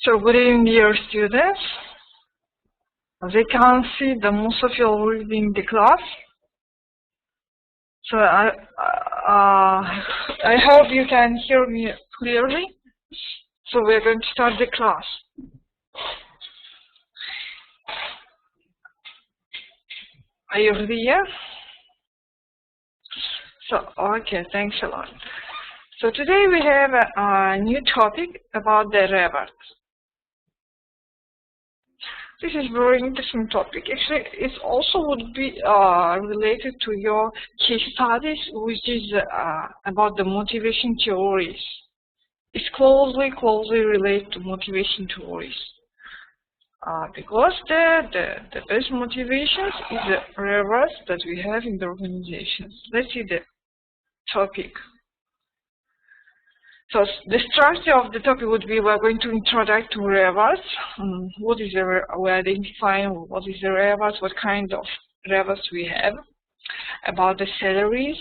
So good evening, dear students. As I can see, the most of you are already in the class. So I hope you can hear me clearly. So we're going to start the class. Are you there? So okay, thanks a lot. So today we have a new topic about the revert. This is a very interesting topic. Actually, it also would be related to your case studies, which is about the motivation theories. It's closely related to motivation theories. Because the best motivations is the reverse that we have in the organizations. Let's see the topic. So the structure of the topic would be we're going to introduce to reverse. What is we're identifying what is the reverse, what kind of reverse we have, about the salaries,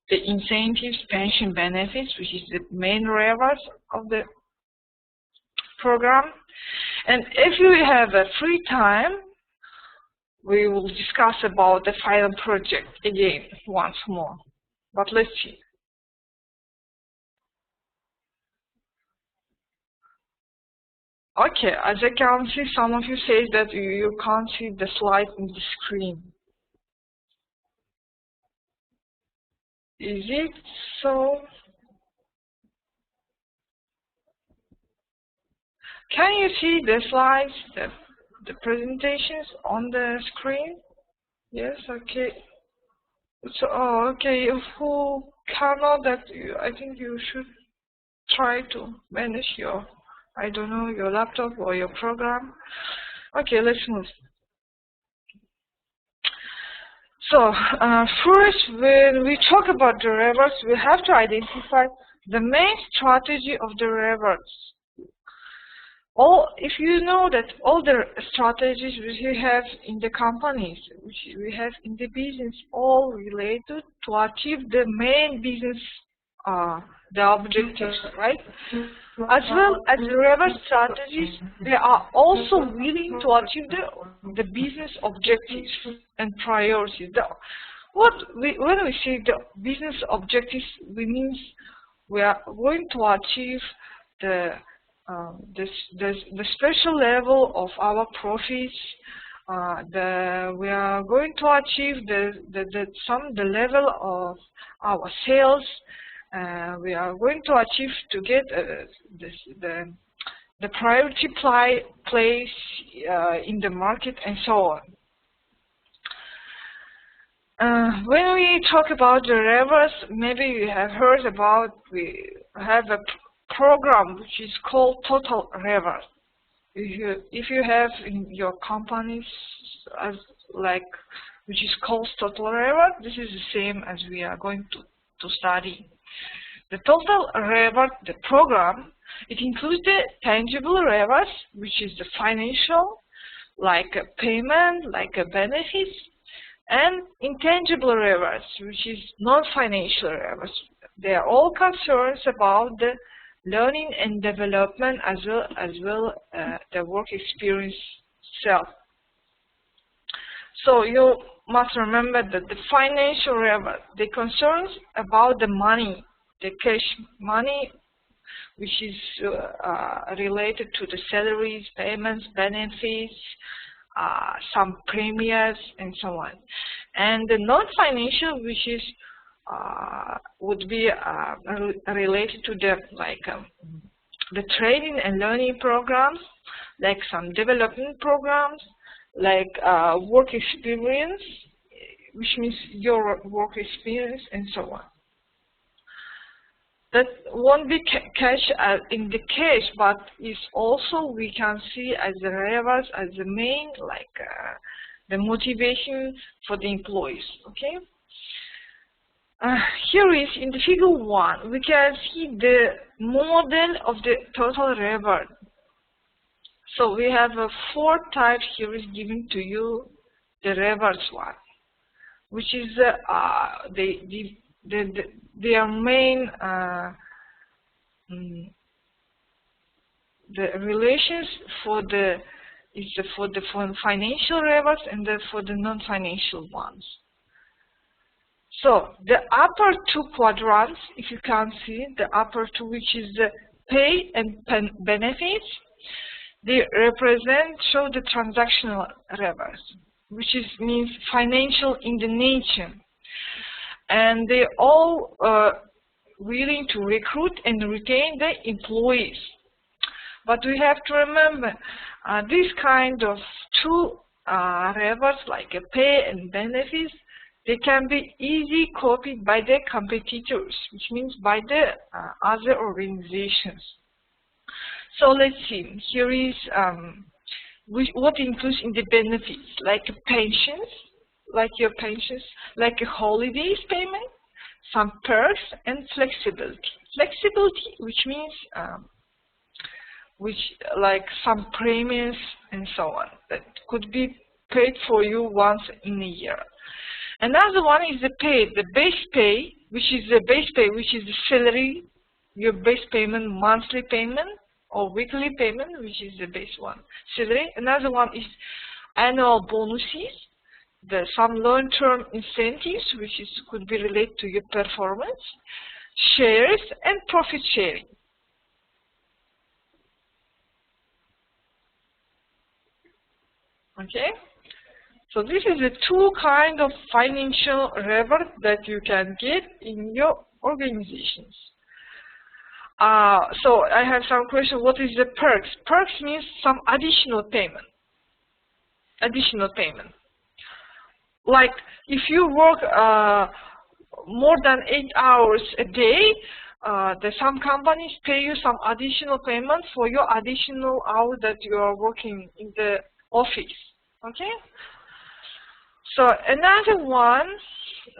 the incentives, pension benefits, which is the main reverse of the program. And if we have a free time, we will discuss about the final project again once more. But let's see. Okay, as I can see, some of you say that you can't see the slide in the screen. Is it so? Can you see the slides, the presentations on the screen? Yes, okay. So, okay, who cannot, I think you should try to manage your, I don't know, your laptop or your program. Okay, let's move. So, first, when we talk about the reverse, we have to identify the main strategy of the reverse. If you know that all the strategies which we have in the companies, which we have in the business, all related to achieve the main business, the objectives, right? As well as the reverse strategies, they are also willing to achieve the business objectives and priorities. When we say the business objectives, we mean we are going to achieve the special level of our profits. We are going to achieve the level of our sales. We are going to achieve to get the priority place in the market and so on. When we talk about the reverse, maybe you have heard about, we have a program which is called total reverse. If you have in your companies which is called total reverse, this is the same as we are going to study. The total reverse, the program, it includes the tangible reverse, which is the financial, like a payment, like a benefits, and intangible reverse, which is non-financial reverse. They are all concerns about the learning and development as well the work experience itself. So you must remember that the financial reverse, the concerns about the money, the cash money, which is related to the salaries, payments, benefits, some premiums, and so on. And the non-financial, which is would be related to the training and learning programs, like some development programs, like work experience, which means your work experience, and so on. That won't be cash in the cash, but is also we can see as the reverse, as the main, the motivation for the employees. Okay. Here is in the figure 1, we can see the model of the total reverse. So we have 4 types here is given to you, the reverse one, which is their main the relations for the for financial rewards and for the non-financial ones. So the upper two quadrants, if you can see, the upper two, which is the pay and benefits, they show the transactional rewards, which means financial in the nature. And they all willing to recruit and retain the employees. But we have to remember, this kind of two rewards, like a pay and benefits, they can be easily copied by the competitors, which means by the other organizations. So let's see, here is what includes in the benefits, like pensions, like your pensions, like a holidays payment, some perks, and flexibility. Flexibility, which means like some premiums and so on, that could be paid for you once in a year. Another one is the pay, the base pay, which is the salary, your base payment, monthly payment or weekly payment, which is the base one, salary. Another one is annual bonuses, some long-term incentives, which could be related to your performance, shares, and profit sharing. Okay. So this is the two kind of financial reward that you can get in your organizations. So I have some question. What is the perks? Perks means some additional payment. Additional payment. Like if you work more than 8 hours a day, some companies pay you some additional payment for your additional hour that you are working in the office. Okay. So another one,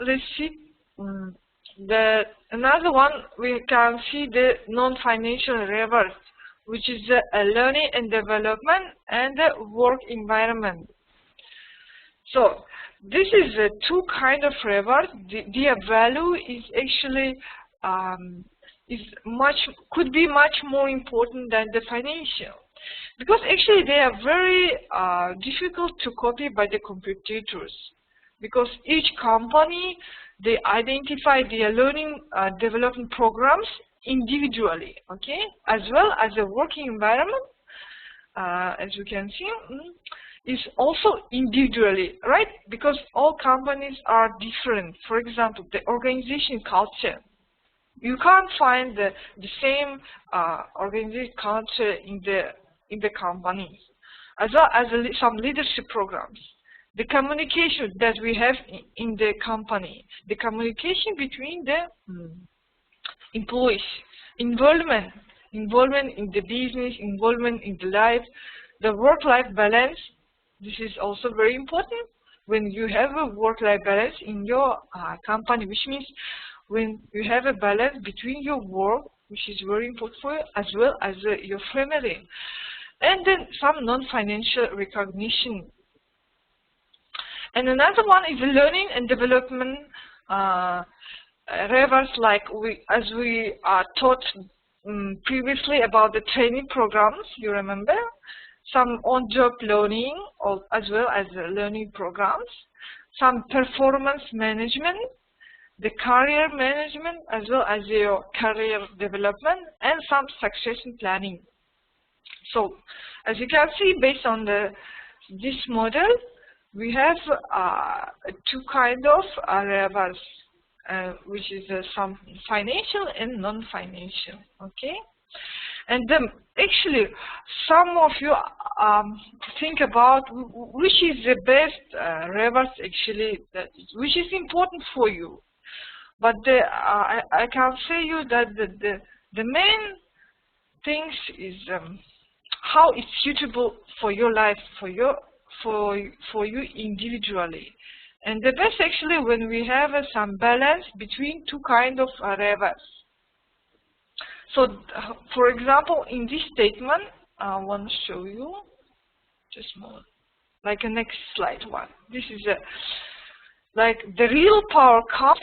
let's see, another one we can see the non-financial rewards, which is the learning and development and the work environment. So this is the two kind of rewards. Their value is actually could be much more important than the financial. Because actually they are very difficult to copy by the competitors. Because each company, they identify their learning development programs individually, okay? As well as the working environment, as you can see, is also individually, right? Because all companies are different. For example, the organization culture. You can't find the same organization culture in the companies, as well as some leadership programs. The communication that we have in the company, the communication between the employees, involvement in the business, involvement in the life, the work-life balance. This is also very important when you have a work-life balance in your company, which means when you have a balance between your work, which is very important for you, as well as your family. And then some non-financial recognition. And another one is learning and development rewards, like as we taught previously about the training programs, you remember? Some on-job learning, as well as learning programs. Some performance management, the career management, as well as your career development, and some succession planning. So, as you can see, based on this model, we have two kind of rewards, which is some financial and non-financial. Okay, and then actually, some of you think about which is the best rewards actually, which is important for you. But I can say you that the main things is how it's suitable for your life, for you individually. And the best actually when we have some balance between two kind of rewards. So, for example, in this statement, I want to show you just more, like a next slide one. This is like the real power comes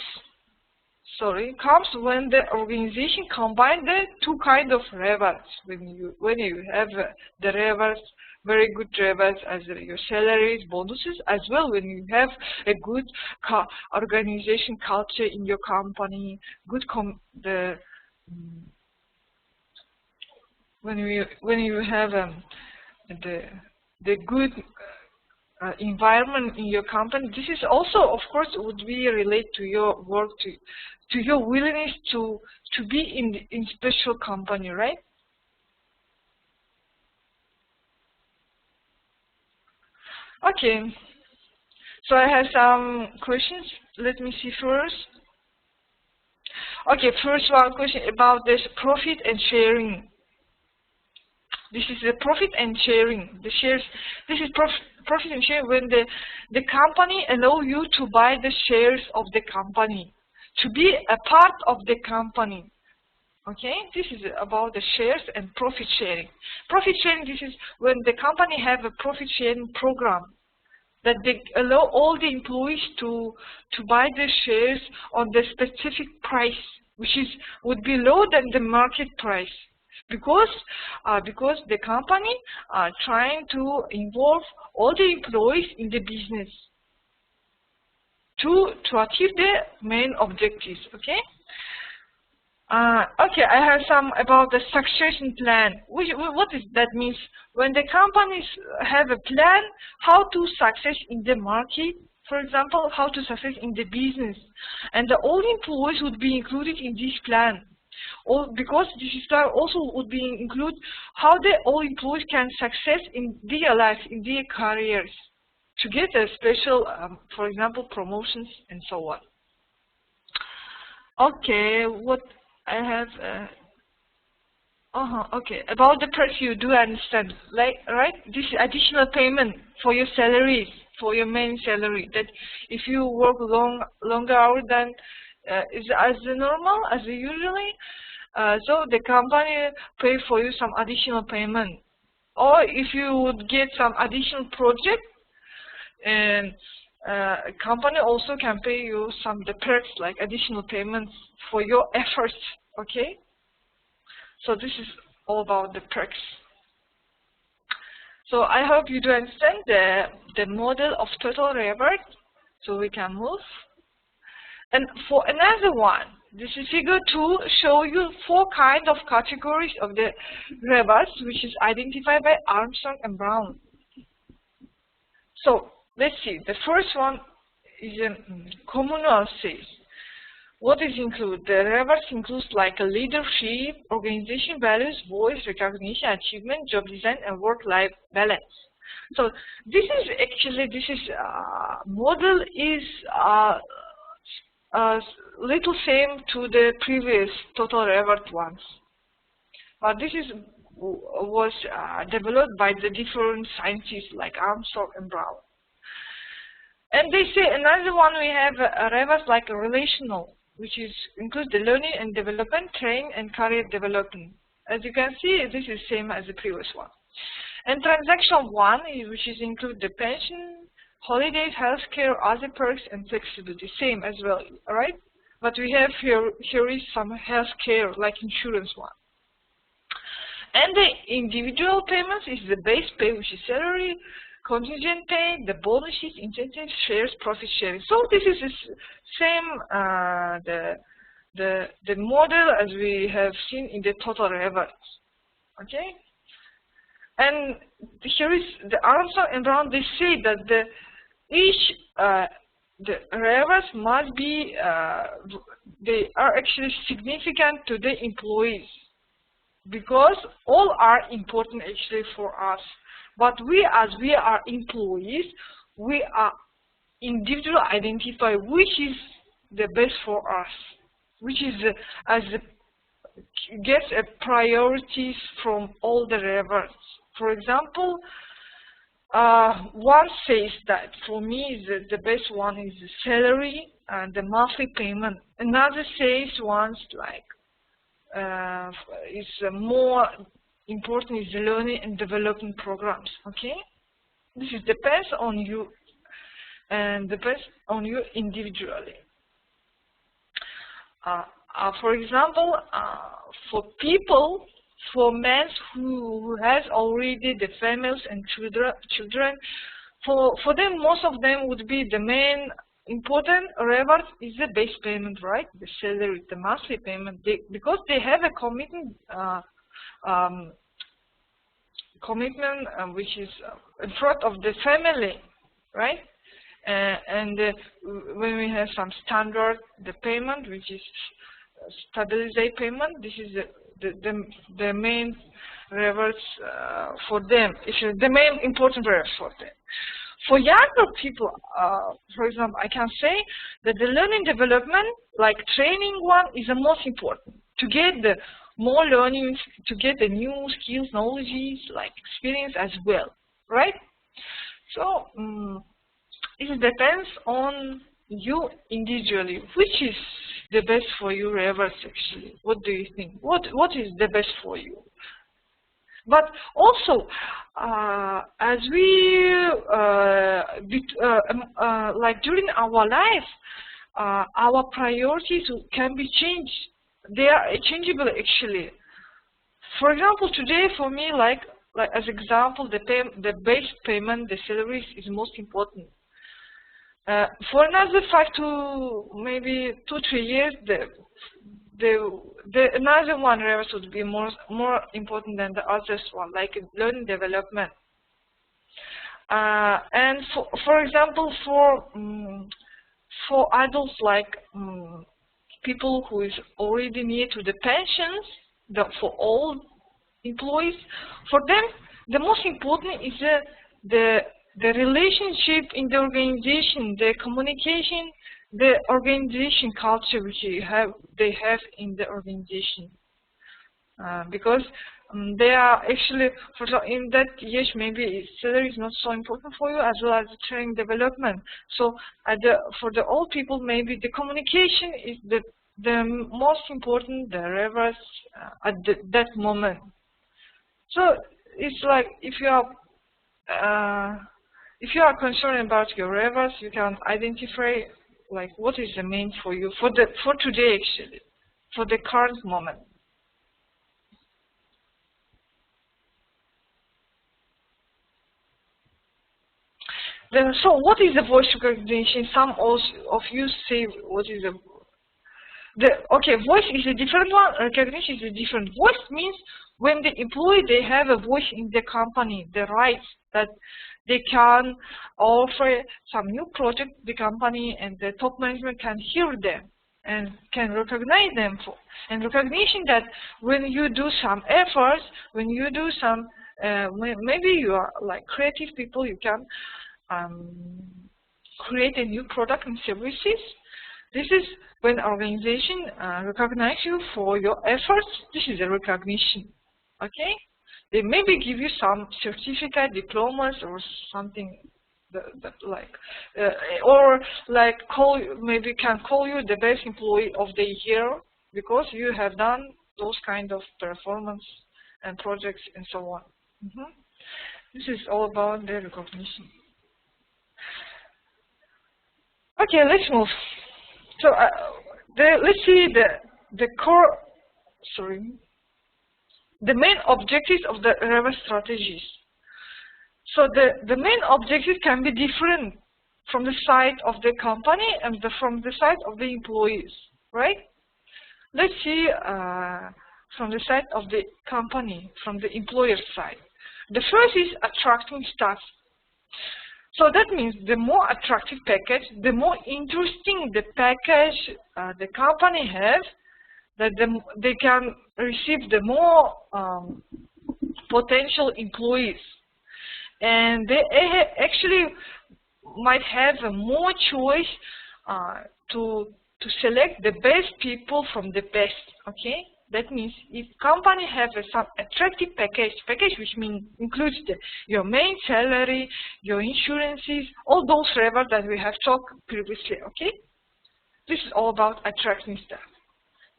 comes when the organization combine the two kind of rewards. When you have the rewards, very good rewards as your salaries, bonuses, as well when you have a good organization culture in your company, good when you have the good environment in your company. This is also, of course, would be related to your work, to your willingness to be in special company, right? Okay, so I have some questions. Let me see first. Okay, first one question about this profit and sharing. This is the profit and sharing. The shares. This is profit and sharing when the company allow you to buy the shares of the company, to be a part of the company. Okay, this is about the shares and profit sharing. Profit sharing, this is when the company have a profit sharing program that they allow all the employees to buy the shares on the specific price, which would be lower than the market price, because the company are trying to involve all the employees in the business to achieve the main objectives. Okay. Okay, I have some about the succession plan. What is that means? When the companies have a plan how to success in the market, for example, how to success in the business, and all employees would be included in this plan. Because this plan also would be include how all employees can success in their life, in their careers, to get a special, for example, promotions and so on. Okay, what I have, okay, about the perks you do understand, like, right? This is additional payment for your salaries, for your main salary. That if you work longer hours than is as the normal, as usually, so the company pay for you some additional payment. Or if you would get some additional project, and company also can pay you some the perks like additional payments for your efforts. Okay, so this is all about the perks. So I hope you do understand the model of total reward. So we can move. And for another one, this is figure 2 show you 4 kind of categories of the rewards, which is identified by Armstrong and Brown. So let's see. The first one is communal sales. What is included? The rewards includes like a leadership, organization values, voice recognition, achievement, job design, and work-life balance. So this model is little same to the previous total reward ones, but this was developed by the different scientists like Armstrong and Brown. And they say another one we have rewards like a relational, which includes the learning and development, training and career development. As you can see, this is same as the previous one. And transaction one, which include the pension, holidays, healthcare, other perks, and flexibility, same as well, right? But we have here is some healthcare, like insurance one. And the individual payments is the base pay, which is salary, contingent pay, the bonuses, incentives, shares, profit sharing. So this is the same the model as we have seen in the total rewards. Okay. And here is the Armstrong and Brown. They say that the rewards must be they are actually significant to the employees, because all are important actually for us. But as we are employees, we are individually identify which is the best for us, which is gets a priorities from all the rewards. For example, one says that for me the best one is the salary and the monthly payment. Another says one's like is more important is the learning and development programs. Okay, this is depends on you and depends on you individually. For example, for people, for men who has already the families and children, for them, most of them would be the main important reward is the base payment, right? The salary, the monthly payment, because they have a commitment, which is in front of the family, right? And when we have some standard, the payment, which is stabilized payment, this is the main rewards for them. It's the main important rewards for them. For younger people, for example, I can say that the learning development, like training one, is the most important. To get the more learning, to get the new skills, knowledges, like experience as well, right? So it depends on you individually, which is the best for you rewards actually. What do you think? What is the best for you? But also, as we like during our life, our priorities can be changed. They are changeable actually. For example, today for me, like as example, the base payment, the salaries is most important. For another 5 to maybe 2-3 years, the another one rewards would be more important than the others one, like learning development. And for example, for adults, like people who is already near to the pensions, for all employees, for them the most important is the relationship in the organization, the communication, the organization culture which they have in the organization, because they are actually, in that years maybe salary is not so important for you, as well as training development. So for the old people, maybe the communication is the most important, the rewards at that moment. So it's like if you are concerned about your rewards, you can identify like what is the main for you for today actually, for the current moment. So what is the voice recognition? Some of you say what is okay, voice is a different one, recognition is a different. Voice means when the employee, they have a voice in the company, the rights that they can offer some new project to the company, and the top management can hear them and can recognize them for. And recognition that when you do some efforts, when you do some, maybe you are like creative people, you can create a new product and services. This is when organization recognize you for your efforts. This is a recognition. Okay, they maybe give you some certificate, diplomas, or something that like, or like maybe can call you the best employee of the year because you have done those kind of performance and projects and so on. This is all about the recognition. Okay, let's move. So let's see the core. Sorry. The main objectives of the reward strategies. So the main objectives can be different from the side of the company and from the side of the employees, right? Let's see from the side of the company, from the employer side. The first is attracting staff. So that means the more attractive package, the more interesting the package the company has, that they can receive the more potential employees, and they actually might have more choice to select the best people from the best. Okay, that means if company have some attractive package which includes your main salary, your insurances, all those rewards that we have talked previously. Okay, this is all about attracting staff.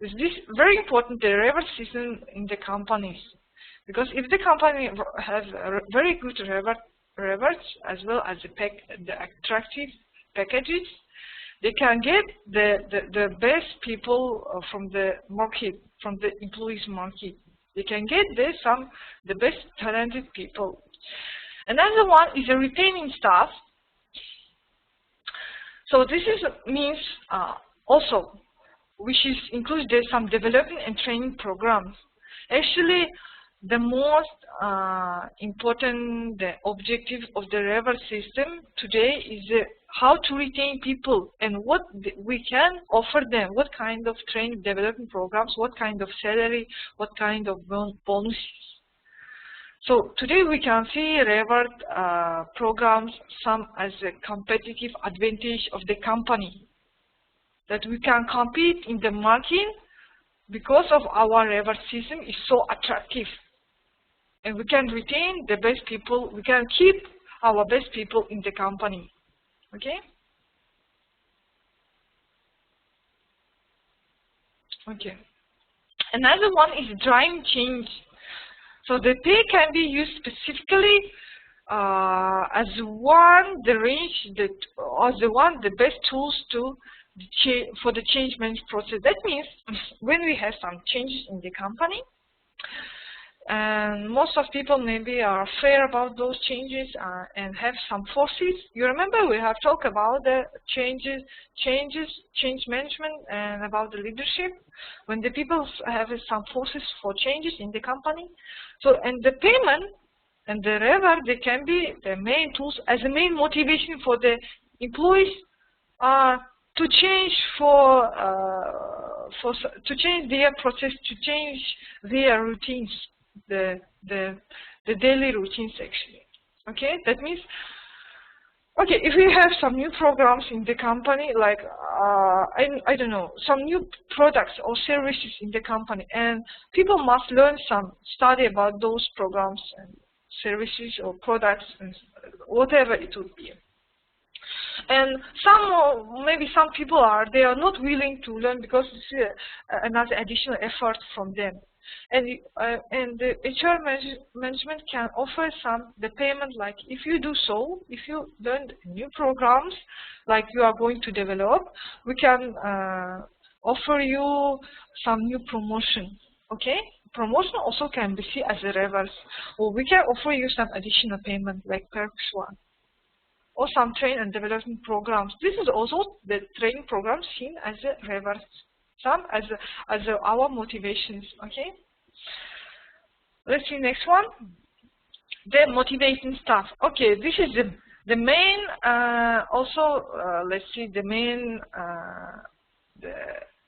Is this very important, the reward system in the companies? Because if the company has very good rewards as well as the attractive packages, they can get the best people from the market, from the employees market. They can get the best talented people. Another one is a retaining staff. So this means also, which includes some development and training programs. Actually, the most important objective of the reward system today is how to retain people and what we can offer them, what kind of training development programs, what kind of salary, what kind of bonuses. So today we can see reward programs, some as a competitive advantage of the company, that we can compete in the market because of our reward system is so attractive. And we can retain the best people, we can keep our best people in the company. Okay? Okay. Another one is driving change. So the pay can be used specifically as the best tools for the change management process. That means when we have some changes in the company, and most of people maybe are fair about those changes and have some forces. You remember we have talked about the change management and about the leadership, when the people have some forces for changes in the company. So, and the payment and the reward, they can be the main tools as a main motivation for the employees to change to change their process, to change their routines. The daily routines actually. Okay, that means, okay, if we have some new programs in the company, like I don't know, some new products or services in the company, and people must learn study about those programs and services or products and whatever it would be. And maybe some people they are not willing to learn because it's another additional effort from them. And the HR management can offer the payment, like if you do so, if you learn new programs like you are going to develop, we can offer you some new promotion. Okay, promotion also can be seen as a reverse, or we can offer you some additional payment like perks one, or some train and development programs. This is also the training program seen as a reverse. Some as our motivations. Okay, let's see next one, the motivation stuff. Okay, this is the main let's see, the main the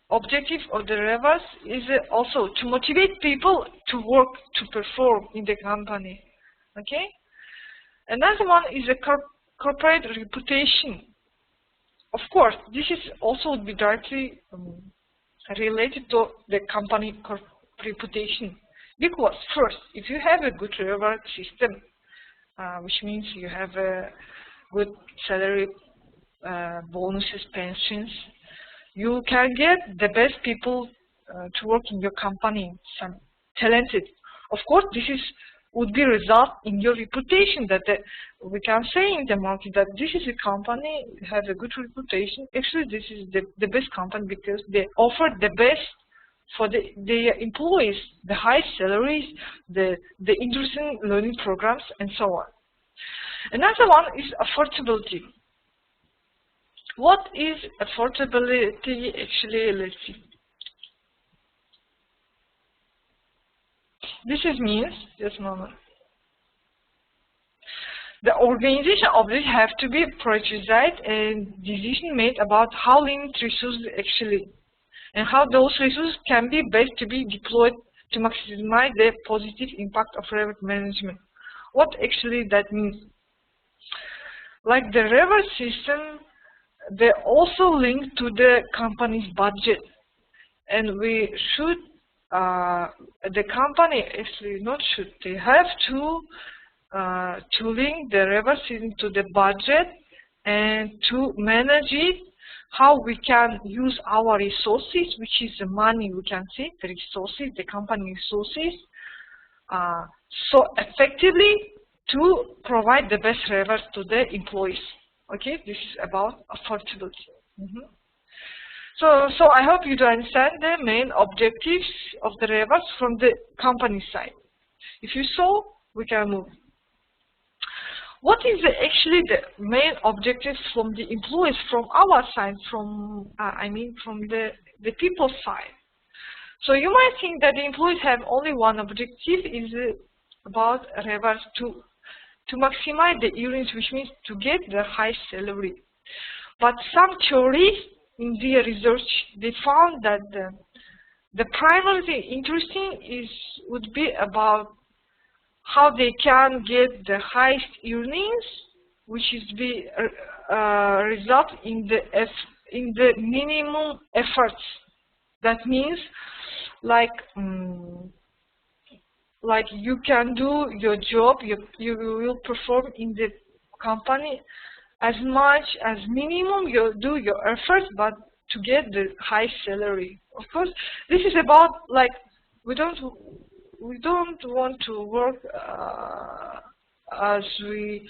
objective of the reverse is also to motivate people to work, to perform in the company. Okay, another one is a corporate reputation. Of course, this is also would be directly related to the company reputation, because first, if you have a good reward system, which means you have a good salary, bonuses, pensions, you can get the best people to work in your company, some talented. Of course, this would be result in your reputation, that we can say in the market that this is a company has a good reputation. Actually, this is the best company because they offer the best for their employees, the high salaries, the interesting learning programs, and so on. Another one is affordability. What is affordability actually? Let's see. This means, just a moment, the organization objectives have to be prioritized and decision made about how limited resources actually, and how those resources can be best to be deployed to maximize the positive impact of reward management. What actually that means? Like the reward system, they also link to the company's budget, and we should the company actually not should, they have to link the reward system to the budget and to manage it, how we can use our resources, which is the money, we can see the resources, the company resources, so effectively to provide the best rewards to the employees. Okay, this is about affordability. Mhm. So I hope you do understand the main objectives of the rewards from the company side. If you saw, we can move. What is actually the main objectives from the employees, from our side, from from the people side? So you might think that the employees have only one objective, is about rewards to maximize the earnings, which means to get the high salary. But some theories in their research, they found that the primary interesting would be about how they can get the highest earnings, which is the result in the minimum efforts. That means, like you can do your job, you will perform in the company as much as minimum you do your efforts, but to get the high salary. Of course, this is about like we don't want to work as we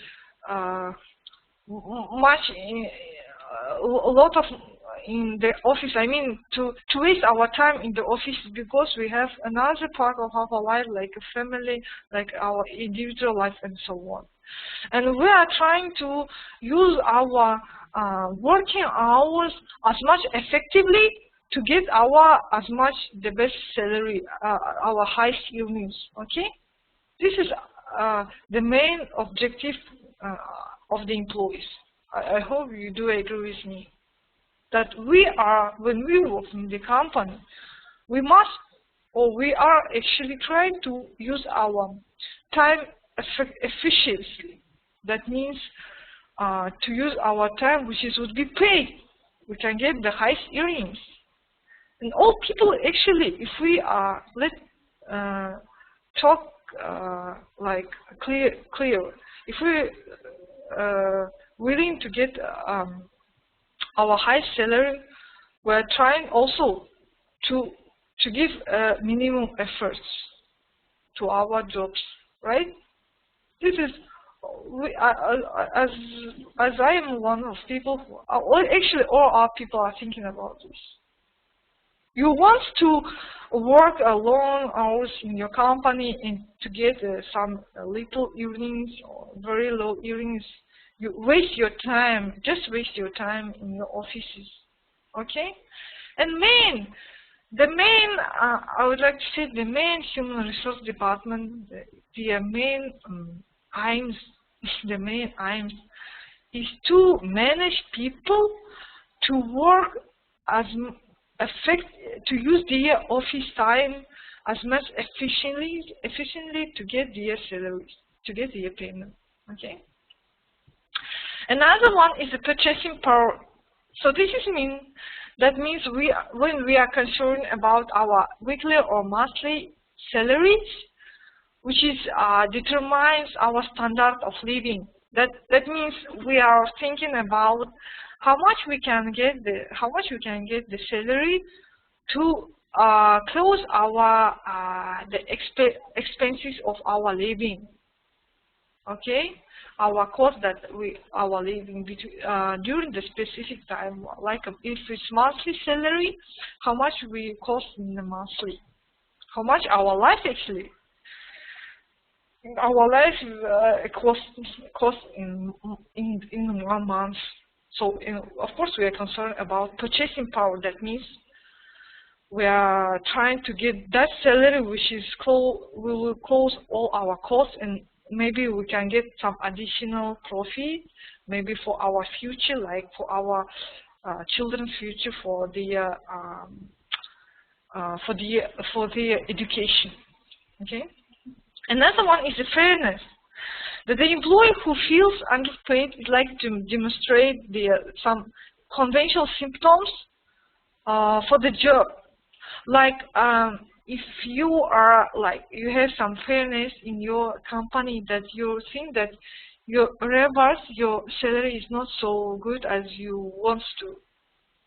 much in a lot of in the office. I mean, to waste our time in the office, because we have another part of our life, like a family, like our individual life, and so on. And we are trying to use our working hours as much effectively to get as much the best salary, our highest earnings. Okay, this is the main objective of the employees. I hope you do agree with me that when we work in the company, we are actually trying to use our time efficiently. That means to use our time, which would be paid. We can get the highest earnings. And all people actually, if we talk like clear, if we willing to get our high salary, we're trying also to give minimum efforts to our jobs, right? This is as I am one of people who actually all our people are thinking about this. You want to work long hours in your company and to get some little earnings or very low earnings. You waste your time, just waste your time in your offices, okay? And the main, I would like to say the main human resource department, the main aims, is to manage people to work to use their office time as much efficiently to get their salaries, to get their payment, okay? Another one is the purchasing power. So this means when we are concerned about our weekly or monthly salaries, which determines our standard of living. That means we are thinking about how much we can get the salary to close the expenses of our living. Okay, our cost that our living during the specific time, like if it's monthly salary, how much we cost in the monthly, how much our life actually. Our life cost in 1 month. So of course we are concerned about purchasing power. That means we are trying to get that salary which is we will close all our costs, and maybe we can get some additional profit, maybe for our future, like for our children's future, for their education. Okay. Another one is the fairness. That the employee who feels underpaid is like to demonstrate some conventional symptoms for the job. Like if you have some fairness in your company, that you think that your salary is not so good as you want to,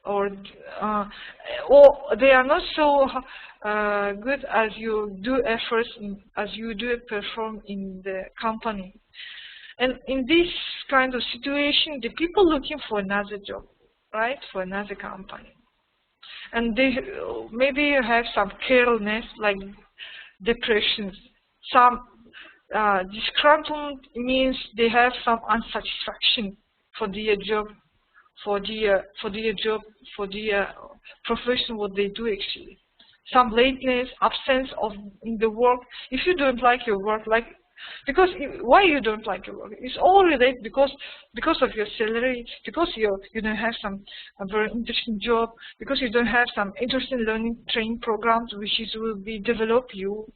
or they are not so good as you do efforts as you do perform in the company. And in this kind of situation, the people looking for another job. right, for another company. And they maybe have some carelessness, like depression. Some disgruntled means they have some unsatisfaction for their job, for their profession, what they do actually. Some lateness, absence of in the work. If you don't like your work, because why you don't like your work? It's all related because of your salary, because you don't have a very interesting job, because you don't have some interesting learning training programs which will be develop you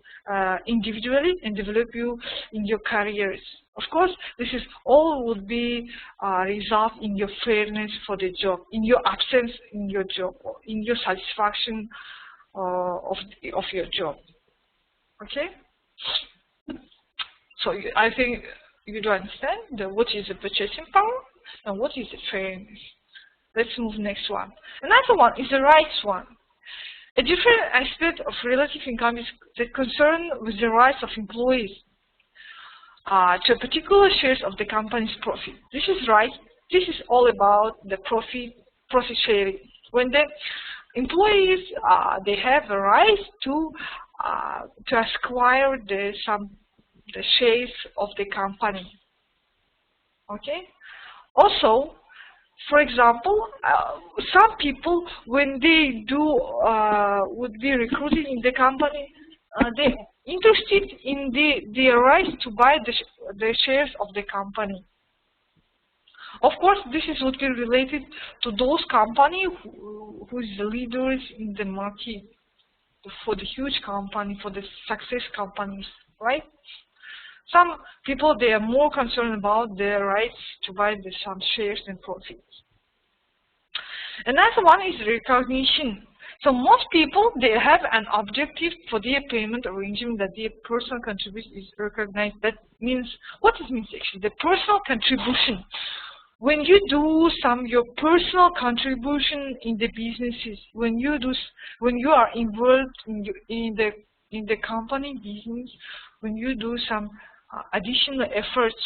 individually and develop you in your careers. Of course, this is all would be result in your fairness for the job, in your absence in your job, or in your satisfaction of your job. Okay. So I think you do understand what is the purchasing power and what is the fairness. Let's move next one. Another one is the rights one. A different aspect of relative income is the concern with the rights of employees to a particular shares of the company's profit. This is right. This is all about the profit sharing. When the employees they have a right to acquire the shares of the company. Okay. Also, for example, some people, when they would be recruited in the company, they interested in their right to buy the shares of the company. Of course, this is would be related to those companies who is the leaders in the market, for the huge company, for the success companies, right? Some people, they are more concerned about their rights to buy some shares and profits. Another one is recognition. So most people, they have an objective for their payment arrangement that their personal contribution is recognized. That means, what it means actually, the personal contribution. When you do your personal contribution in the businesses, when you are involved in the company business, when you do some additional efforts,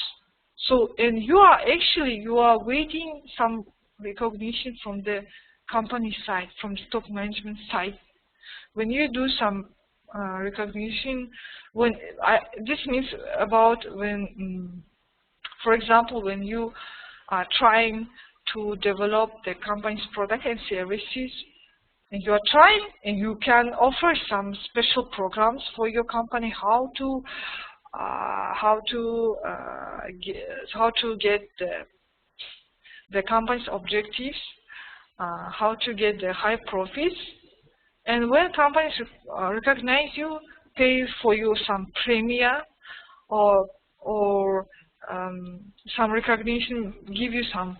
and you are waiting some recognition from the company side, from the top management side. When you do some recognition, this means about when, for example, when you are trying to develop the company's product and services, and you are trying, and you can offer some special programs for your company, how to get the company's objectives, how to get the high profits. And when companies recognize you, pay for you some premium or some recognition, give you some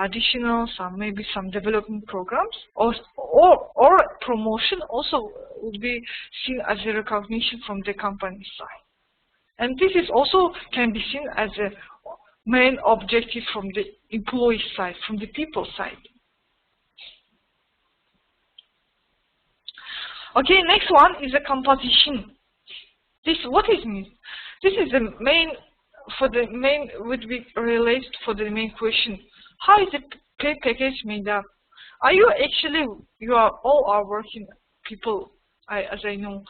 additional, maybe some development programs, or promotion also would be seen as a recognition from the company side. And this is also can be seen as a main objective from the employee side, from the people side. Okay, next one is a composition. What is mean? This is the main would be related for the main question. How is the pay package made up? You are all working people, as I know,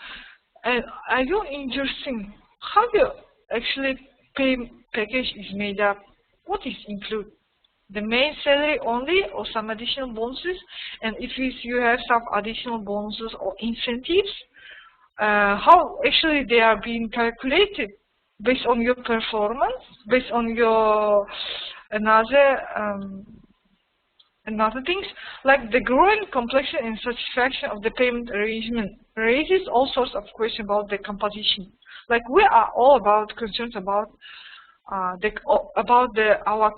and are you interesting? How the actually pay package is made up? What is included? The main salary only, or some additional bonuses? And if you have some additional bonuses or incentives, how actually they are being calculated? Based on your performance, based on your another things, like the growing complexity and satisfaction of the payment arrangement raises all sorts of questions about the composition. Like we are all concerned about our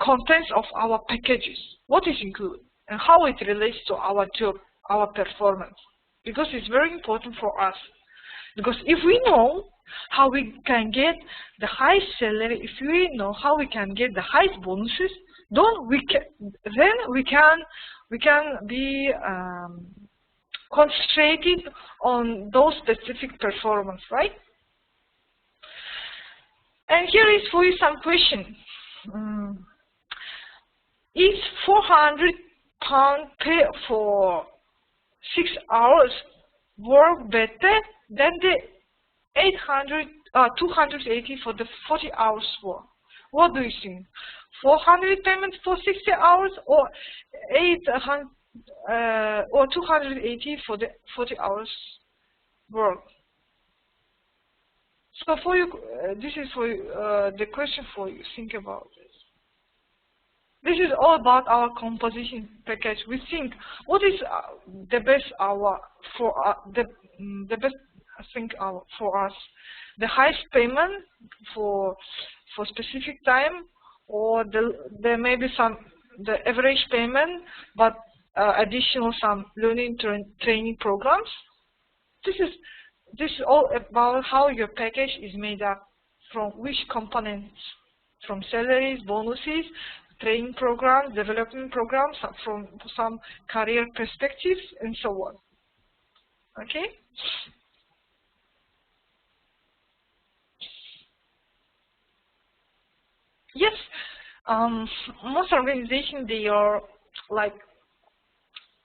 contents of our packages, what is included, and how it relates to our job, our performance, because it's very important for us. Because if we know how we can get the highest salary, if we know how we can get the highest bonuses, then we can be concentrated on those specific performance, right? And here is for you some question. Is 400 pound pay for 6 hours work better than the 280 for the 40 hours work? What do you think? 400 payments for 60 hours or 800 or 280 for the 40 hours work? So for you, this is for the question for you. Think about this. This is all about our composition package. We think what is the best the best thing for us, the highest payment for specific time, or there may be the average payment, but additional some learning training programs. This is all about how your package is made up, from which components, from salaries, bonuses, training programs, development programs, from some career perspectives, and so on. Okay? Yes, most organizations, they are like,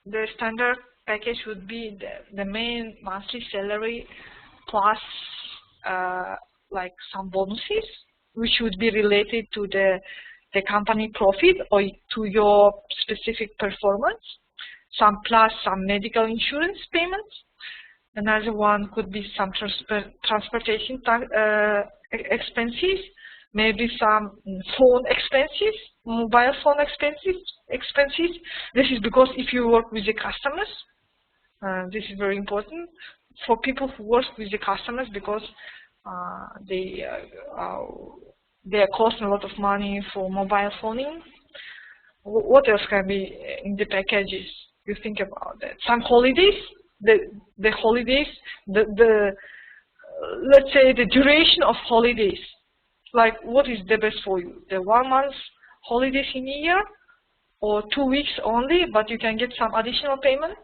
the standard package would be the main monthly salary plus like some bonuses, which would be related to the company profit or to your specific performance. Some plus some medical insurance payments. Another one could be some transportation expenses, maybe some phone expenses, mobile phone expenses. This is because if you work with the customers, this is very important for people who work with the customers, because they are costing a lot of money for mobile phoning. What else can be in the packages? You think about that. Some holidays, the holidays, let's say the duration of holidays. Like, what is the best for you? The 1 month holidays in a year, or 2 weeks only, but you can get some additional payment?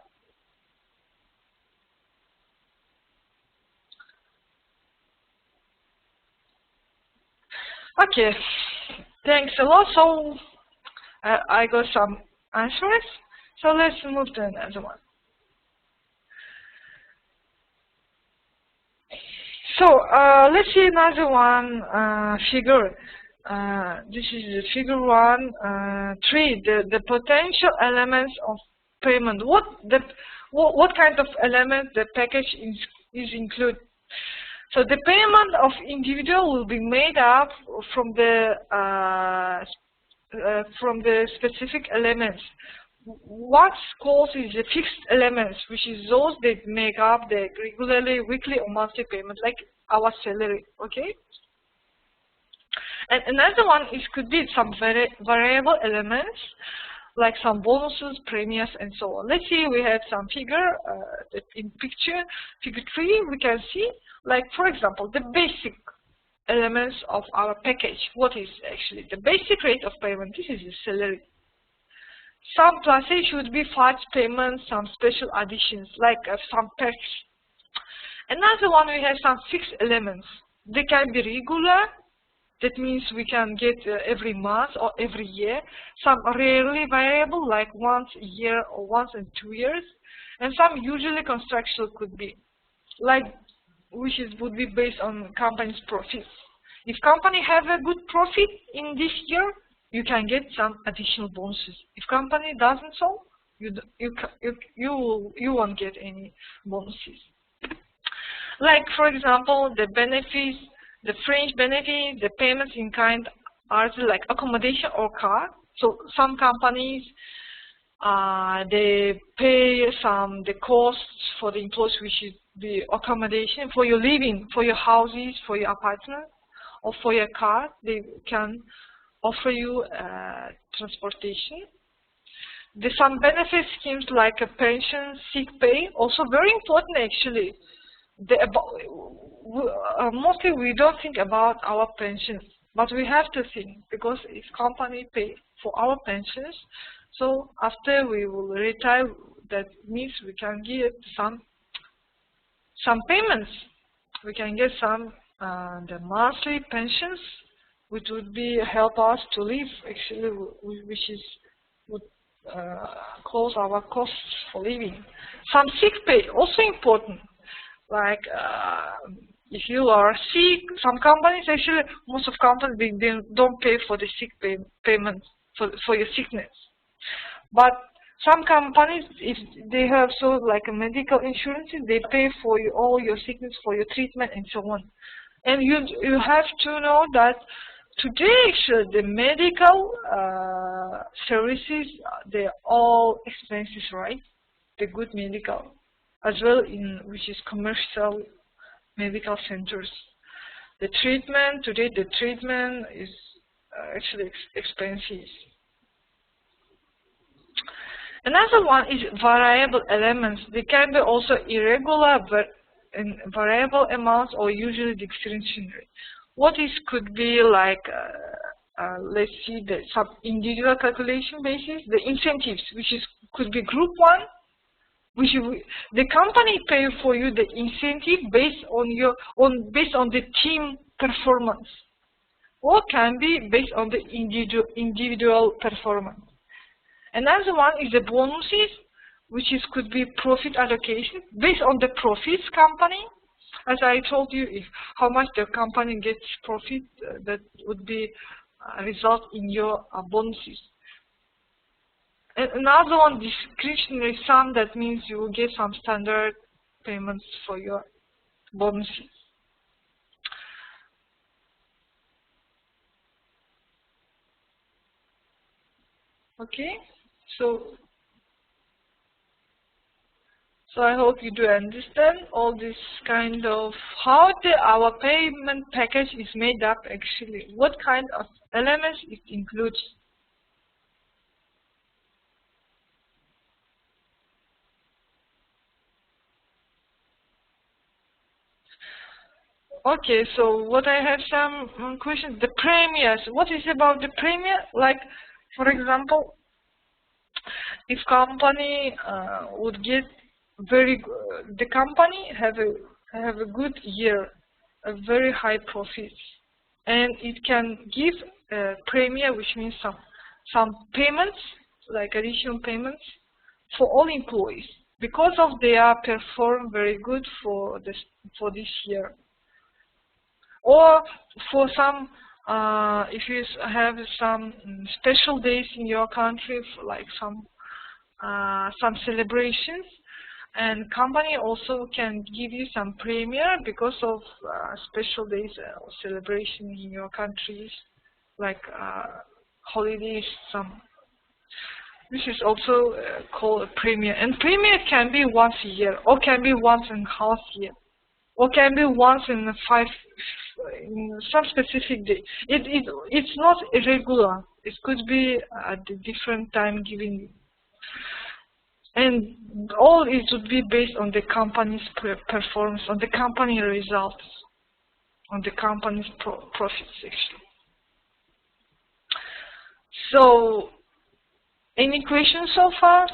Okay, thanks a lot. So I got some answers. So let's move to another one. So let's see another one figure. This is figure 1.3. The potential elements of payment. What kind of elements the package is include? So the payment of individual will be made up from the specific elements. What's called is the fixed elements, which is those that make up the regularly, weekly, or monthly payment, like our salary. Okay. And another one could be some variable elements, like some bonuses, premiums, and so on. Let's see, we have some figure in figure 3. We can see, like, for example, the basic elements of our package. What is actually the basic rate of payment? This is the salary. Some pluses should be fast payments, some special additions, like some perks. Another one, we have some fixed elements. They can be regular. That means we can get every month or every year. Some rarely variable, like once a year or once in 2 years. And some usually contractual could be, like, which would be based on company's profits. If company have a good profit in this year, you can get some additional bonuses. If company doesn't so, you won't get any bonuses. Like, for example, the benefits, the fringe benefits, the payments in kind are like accommodation or car. So some companies, they pay the costs for the employees, which is the accommodation for your living, for your houses, for your apartment, or for your car. They can offer you transportation. There's some benefit schemes like a pension, sick pay, also very important actually. Mostly we don't think about our pensions, but we have to think, because if company pay for our pensions, so after we will retire, that means we can get some payments. We can get some the monthly pensions, which would be help us to live actually, which is close our costs for living. Some sick pay also important. Like if you are sick, some companies actually, most of companies they don't pay for the sick payment for your sickness. But some companies, if they have sort of like a medical insurance, they pay for you, all your sickness, for your treatment, and so on. And you have to know that today, actually, the medical services, they're all expensive, right? The good medical, as well in which is commercial medical centers. The treatment, today the treatment is actually expensive. Another one is variable elements. They can be also irregular, but in variable amounts or usually discretionary. What is could be like, let's see, some individual calculation basis, the incentives, which is could be group one, which the company pay for you the incentive based on based on the team performance, or can be based on the individual performance. Another one is the bonuses, which is could be profit allocation based on the profits company. As I told you, if how much the company gets profit, that would be a result in your bonuses. And another one, discretionary sum, that means you will get some standard payments for your bonuses. Okay, so I hope you do understand all this kind of how our payment package is made up actually, what kind of elements it includes. Okay, so what I have some questions. The premiums. What is about the premium? Like, for example, if company would get the company have a good year, a very high profit, and it can give a premium, which means some payments, like additional payments, for all employees because of they are perform very good for this year. Or for some, if you have some special days in your country, like some celebrations, and company also can give you some premium because of special days or celebration in your countries, like holidays. This is also called a premium, and premium can be once a year, or can be once in half year, or can be once in in some specific day. It's not irregular. It could be at a different time given, and all it would be based on the company's performance, on the company results, on the company's profits actually. So, any questions so far?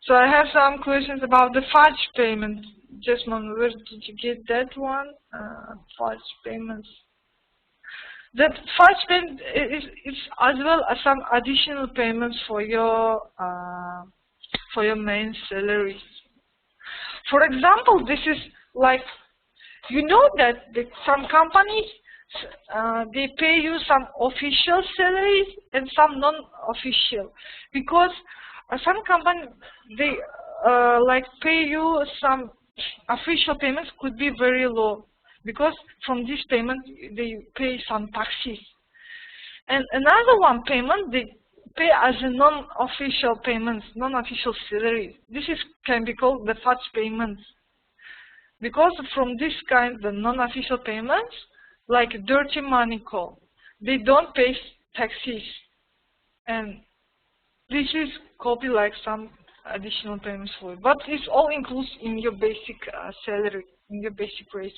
So I have some questions about the fudge payment. Just one, where did you get that one? Fudge payments. That fudge payment is as well as some additional payments for your main salary. For example, this is like, you know that some companies they pay you some official salaries and some non-official, because some companies they like pay you some official payments could be very low, because from this payment they pay some taxes, and another one payment they pay as a non-official payments, non-official salaries. This can be called the fudge payments, because from this kind the non-official payments, like dirty money call, they don't pay taxes, and this is called like some additional payments for it. But it's all includes in your basic salary, in your basic rates.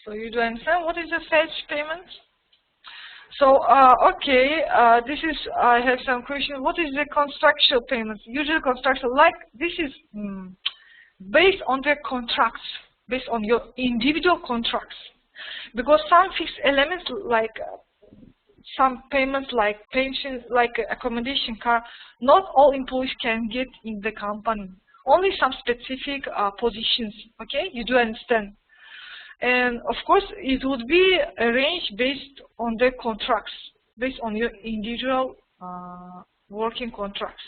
So you do understand what is a fudge payment? So, okay, this is, I have some questions. What is the contractual payments? Usually contractual, like, this is based on the contracts, based on your individual contracts. Because some fixed elements, like some payments like pension, like accommodation car, not all employees can get in the company. Only some specific positions, okay? You do understand. And of course, it would be arranged based on the contracts, based on your individual working contracts.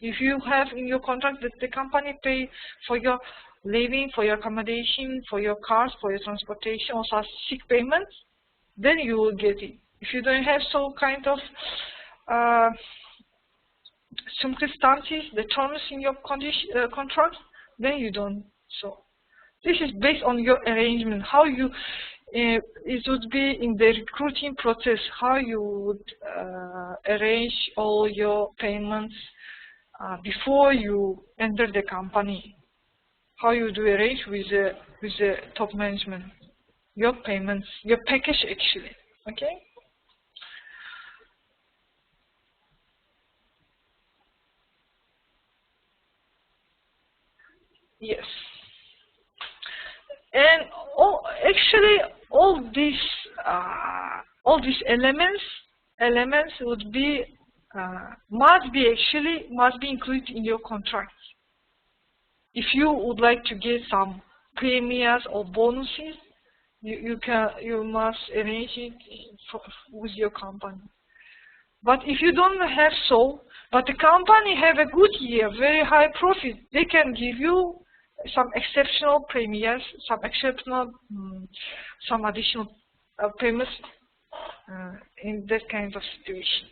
If you have in your contract that the company pay for your living, for your accommodation, for your cars, for your transportation, also sick payments, then you will get it. If you don't have some kind of circumstances, the terms in your contract, then you don't. So this is based on your arrangement, how you, it would be in the recruiting process, how you would arrange all your payments before you enter the company. How you do arrange with the top management, your payments, your package actually, okay? Yes. And actually, all these elements would be must be included in your contract. If you would like to get some premiums or bonuses, you must arrange it with your company. But if you don't have so, but the company have a good year, very high profit, they can give you some exceptional premiums, some exceptional, some additional payments in that kind of situation.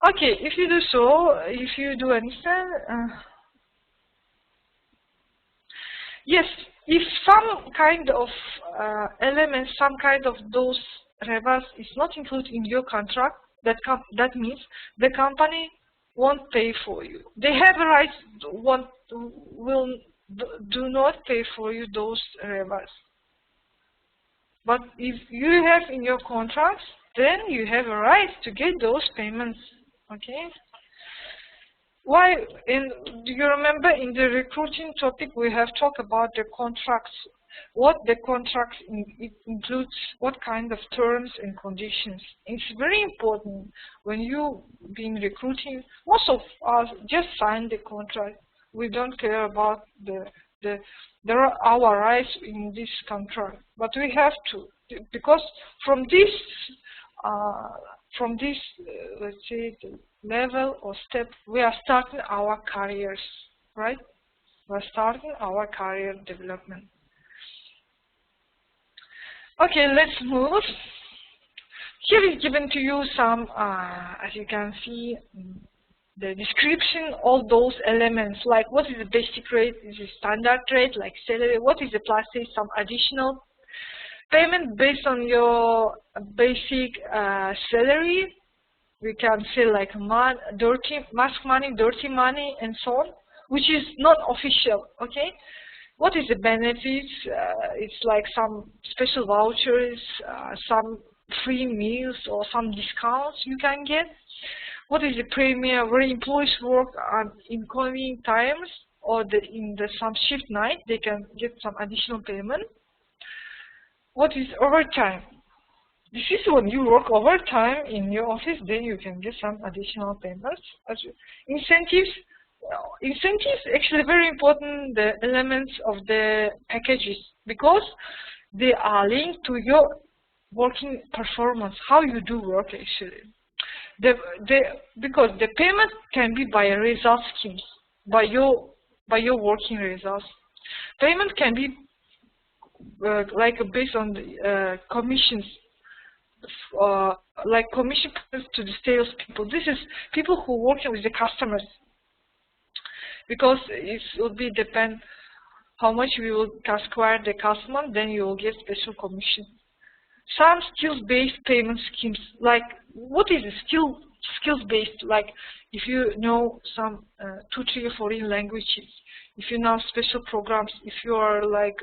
Okay, if you do so, if you do understand, yes, if some kind of elements, some kind of those rewards is not included in your contract, that means the company won't pay for you. They have a right do not pay for you those rewards. But if you have in your contracts, then you have a right to get those payments. Okay. Why? Do you remember in the recruiting topic we have talked about the contracts? What the contract includes, what kind of terms and conditions. It's very important when you been recruiting. Most of us just sign the contract. We don't care about there are our rights in this contract, but we have to, because from this let's say the level or step, we are starting our careers, right? We're starting our career development. Okay, let's move. Here is given to you some, as you can see, the description, all those elements, like what is the basic rate, is the standard rate, like salary, what is the plus, say, some additional payment based on your basic salary. We can say like mask money, dirty money, and so on, which is not official, okay? What is the benefits? It's like some special vouchers, some free meals, or some discounts you can get. What is the premium where employees work in convenient times, or in some shift night, they can get some additional payment. What is overtime? This is when you work overtime in your office, then you can get some additional payments. Incentives. Incentives actually very important, the elements of the packages, because they are linked to your working performance, how you do work actually. Because the payment can be by result schemes, by your working results. Payment can be like based on the commissions, like commission to the sales people. This is people who work with the customers. Because it will be depend how much we will acquire the customer, then you will get special commission. Some skills-based payment schemes, like what is skills-based? Like if you know some 2, 3 foreign languages, if you know special programs, if you are like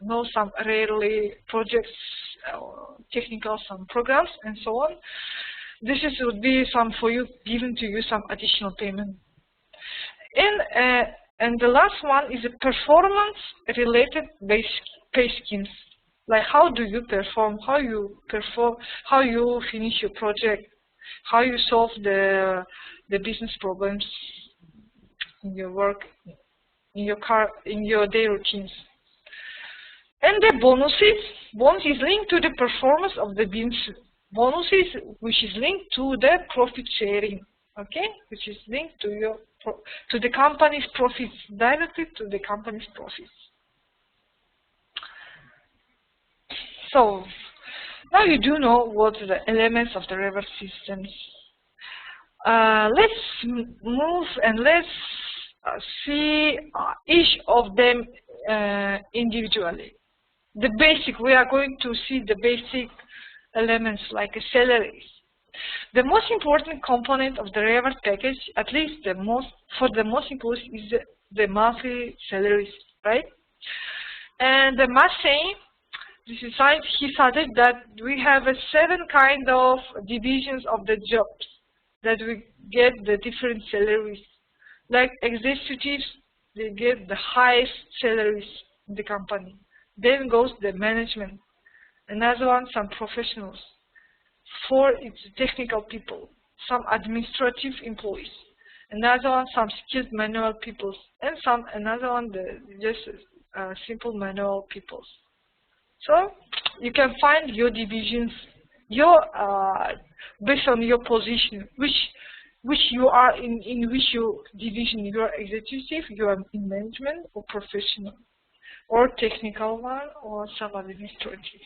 know some rarely projects technical, some programs, and so on. This is would be some for you, given to you some additional payment. And the last one is a performance-related pay schemes. Like how do you perform, how you finish your project, how you solve the business problems in your work, in your day routines. And the bonuses. Bonus is linked to the performance of the business. Bonuses, which is linked to the profit sharing, okay, which is linked to the company's profits, directly to the company's profits. So now you do know what are the elements of the reward systems. Let's move and let's see each of them individually. The basic, we are going to see the basic elements like salaries. The most important component of the reward package, at least for the most important, is the monthly salaries, right? And the Massey, he cited that we have 7 kind of divisions of the jobs that we get the different salaries. Like executives, they get the highest salaries in the company. Then goes the management. Another one, some professionals. 4, it's technical people. Some administrative employees. Another one, some skilled manual people. And another one, just simple manual people. So you can find your divisions, based on your position, which you are in which your division. You are executive, you are in management, or professional, or technical one, or some administrative.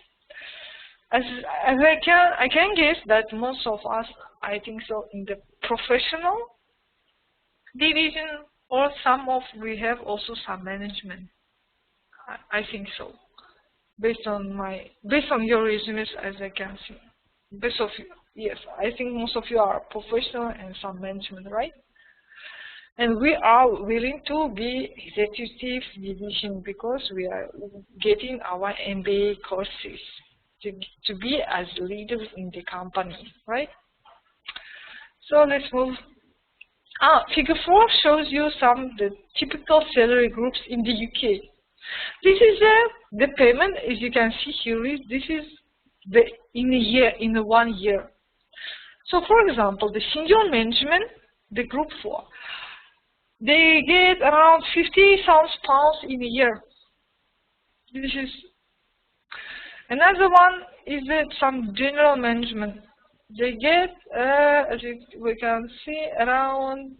As I can guess that most of us, I think so, in the professional division, or we have also some management. I think so. Based on your resumes, as I can see. Yes, I think most of you are professional and some management, right? And we are willing to be executive division because we are getting our MBA courses to be as leaders in the company, right? So let's move. Figure 4 shows you the typical salary groups in the UK. This is the payment, as you can see here. This is in 1 year. So, for example, the senior management, the group 4, they get around £50,000 in a year. This is another one is some general management. They get, as we can see, around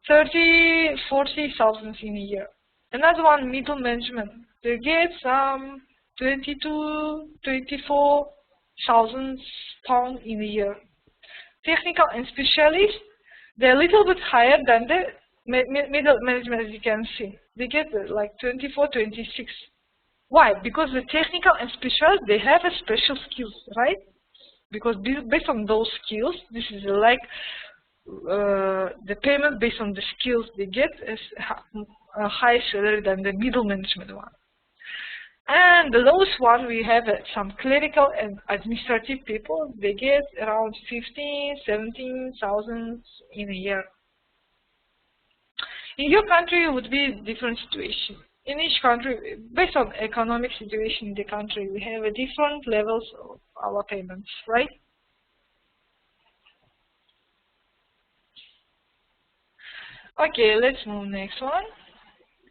40,000 in a year. Another one, middle management. They get some 24,000 pounds in a year. Technical and specialists, they're a little bit higher than the middle management, as you can see. They get like 24, 26. Why? Because the technical and specialists, they have a special skills, right? Because based on those skills, this is like the payment based on the skills they get is a higher salary than the middle management one. And the lowest one, we have some clerical and administrative people. They get around 15, 17,000 in a year. In your country, it would be a different situation. In each country, based on economic situation in the country, we have different levels of our payments, right? Okay, let's move next one.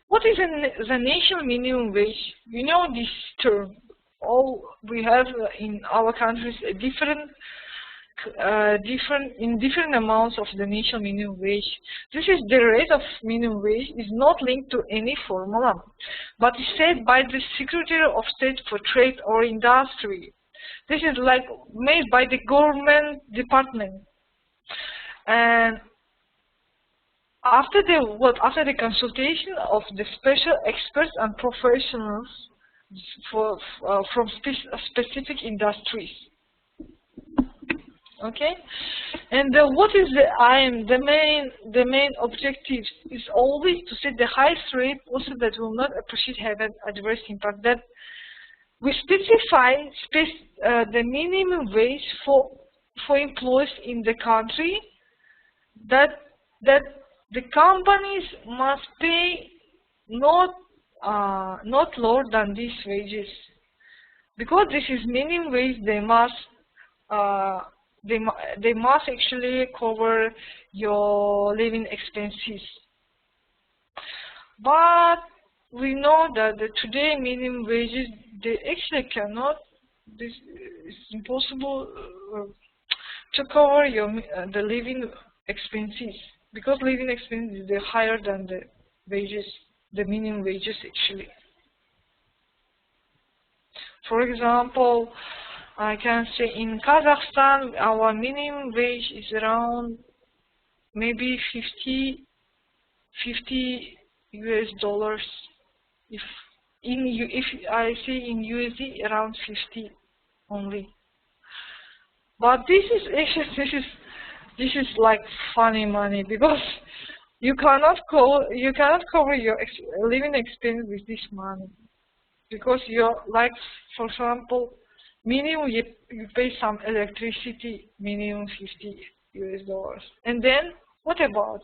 What is the national minimum wage? You know this term. All we have in our countries a different amounts of the national minimum wage. This is the rate of minimum wage is not linked to any formula, but is set by the Secretary of State for Trade or Industry. This is like made by the government department. And after the consultation of the special experts and professionals from specific industries. Okay, and what is the main objective is always to set the highest rate also that will not appreciate have an adverse impact. That we specify the minimum wage for employees in the country that the companies must pay not lower than these wages, because this is minimum wage. They must actually cover your living expenses. But we know that today minimum wages, they actually cannot. This is impossible to cover the living expenses, because living expenses, they're higher than the wages, the minimum wages actually. For example, I can say in Kazakhstan, our minimum wage is around maybe 50 US dollars. If I say in USD, around 50 only. But this is like funny money, because you cannot cover your living expense with this money, because you're like, for example, minimum you pay some electricity, minimum 50 US dollars, and then what about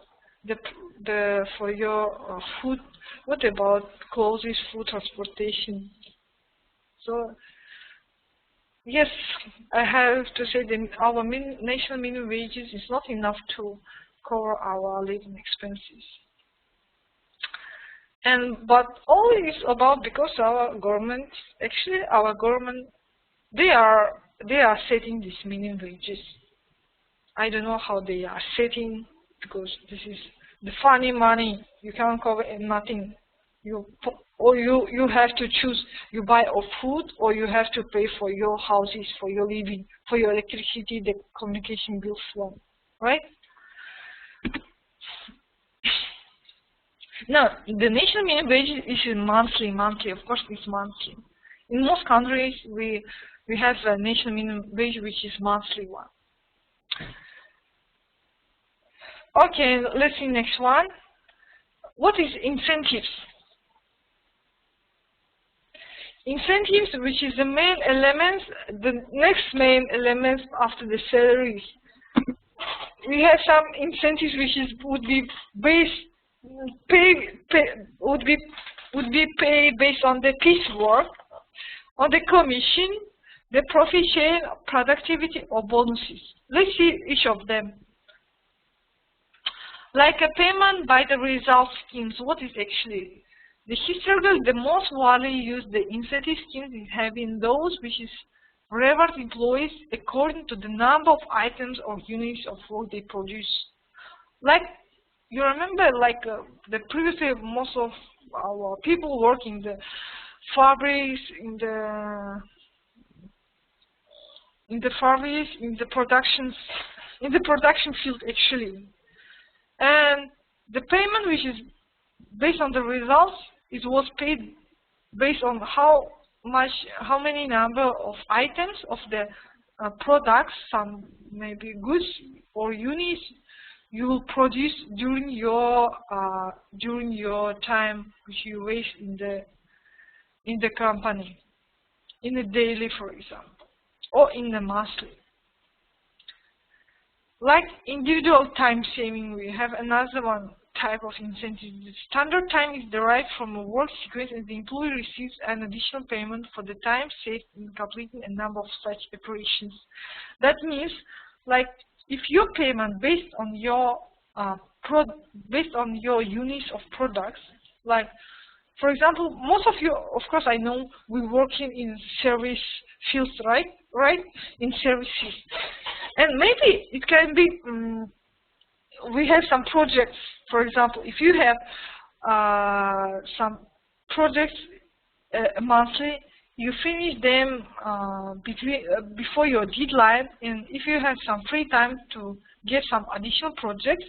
for your food? What about clothes, food, transportation? So yes, I have to say that our national minimum wages is not enough to cover our living expenses. But all is about, because our government, they are setting these minimum wages. I don't know how they are setting, because this is the funny money. You can't cover nothing. You have to choose. You buy food, or you have to pay for your houses, for your living, for your electricity, the communication bills, right? Now, the national minimum wage is monthly. Of course, it's monthly. In most countries, we have a national minimum wage which is monthly one. Okay, let's see next one. What is incentives? Incentives, which is the main elements, the next main elements after the salaries. We have some incentives which would be paid based on the piecework, on the commission, the profit share, productivity, or bonuses. Let's see each of them. Like a payment by the result schemes, what is actually? Historically, the most widely used the incentive schemes have been those which is reward employees according to the number of items or units of work they produce. Like, you remember, like the previously, most of our people work in the fabrics, in the fabrics, in the production field actually. And the payment, which is based on the results, it was paid based on how many number of items of the products, some maybe goods or units, you will produce during your time which you waste in the company, in the daily, for example, or in the monthly. Like individual time saving, we have another one type of incentive. The standard time is derived from a work sequence, and the employee receives an additional payment for the time saved in completing a number of such operations. That means, like, if your payment based on your units of products, like, for example, most of you, of course, I know we working in service fields, right? In services. And maybe it can be, we have some projects, for example, if you have some projects monthly, you finish them before your deadline, and if you have some free time to get some additional projects,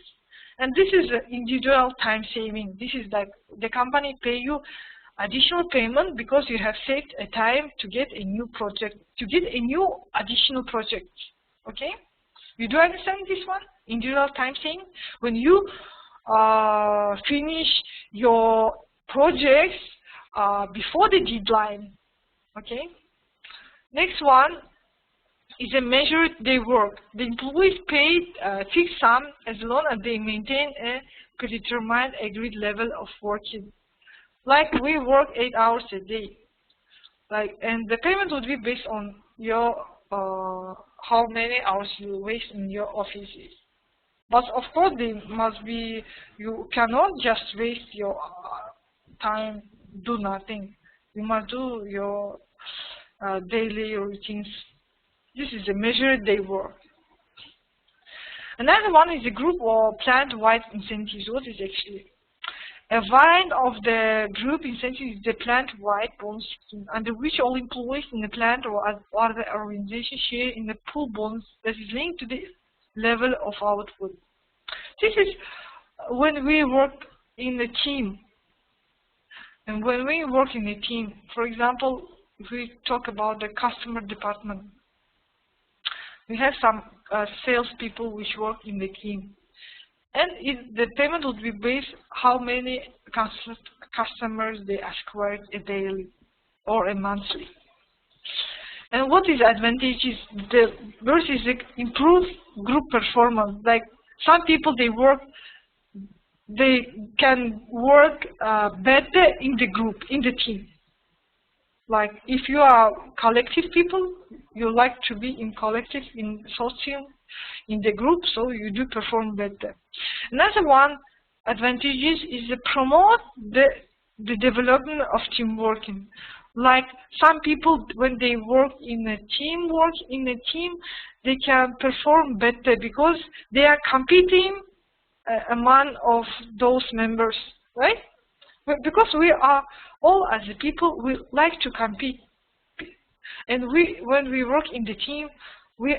and this is individual time saving. This is like the company pay you additional payment because you have saved a time to get a new project, to get a new additional project. Okay, you do understand this one? Individual time saving. When you finish your projects before the deadline. Okay, Next one is a measured day work. The employees paid fixed sum as long as they maintain a predetermined agreed level of working. Like we work 8 hours a day. And the payment would be based on your how many hours you waste in your offices. But of course, they must be. You cannot just waste your time, do nothing. You must do your daily routines. This is a measured day work. Another one is a group or plant-wide incentives. What is actually? A variant of the group incentive is the plant-wide bonus scheme, under which all employees in the plant or the organization share in the pool bonus that is linked to the level of output. This is when we work in a team. And when we work in a team, for example, if we talk about the customer department, we have some salespeople which work in the team. And the payment would be based how many customers they acquired a daily or a monthly. And what is advantages? The first is the improved group performance. Like some people, they can work better in the group, in the team. Like if you are collective people, you like to be in collective, in social, in the group, so you do perform better. Another one advantages is to promote the development of team working. Like some people, when they work in a team, they can perform better because they are competing among of those members, right? Because we are all as a people, we like to compete, and when we work in the team, we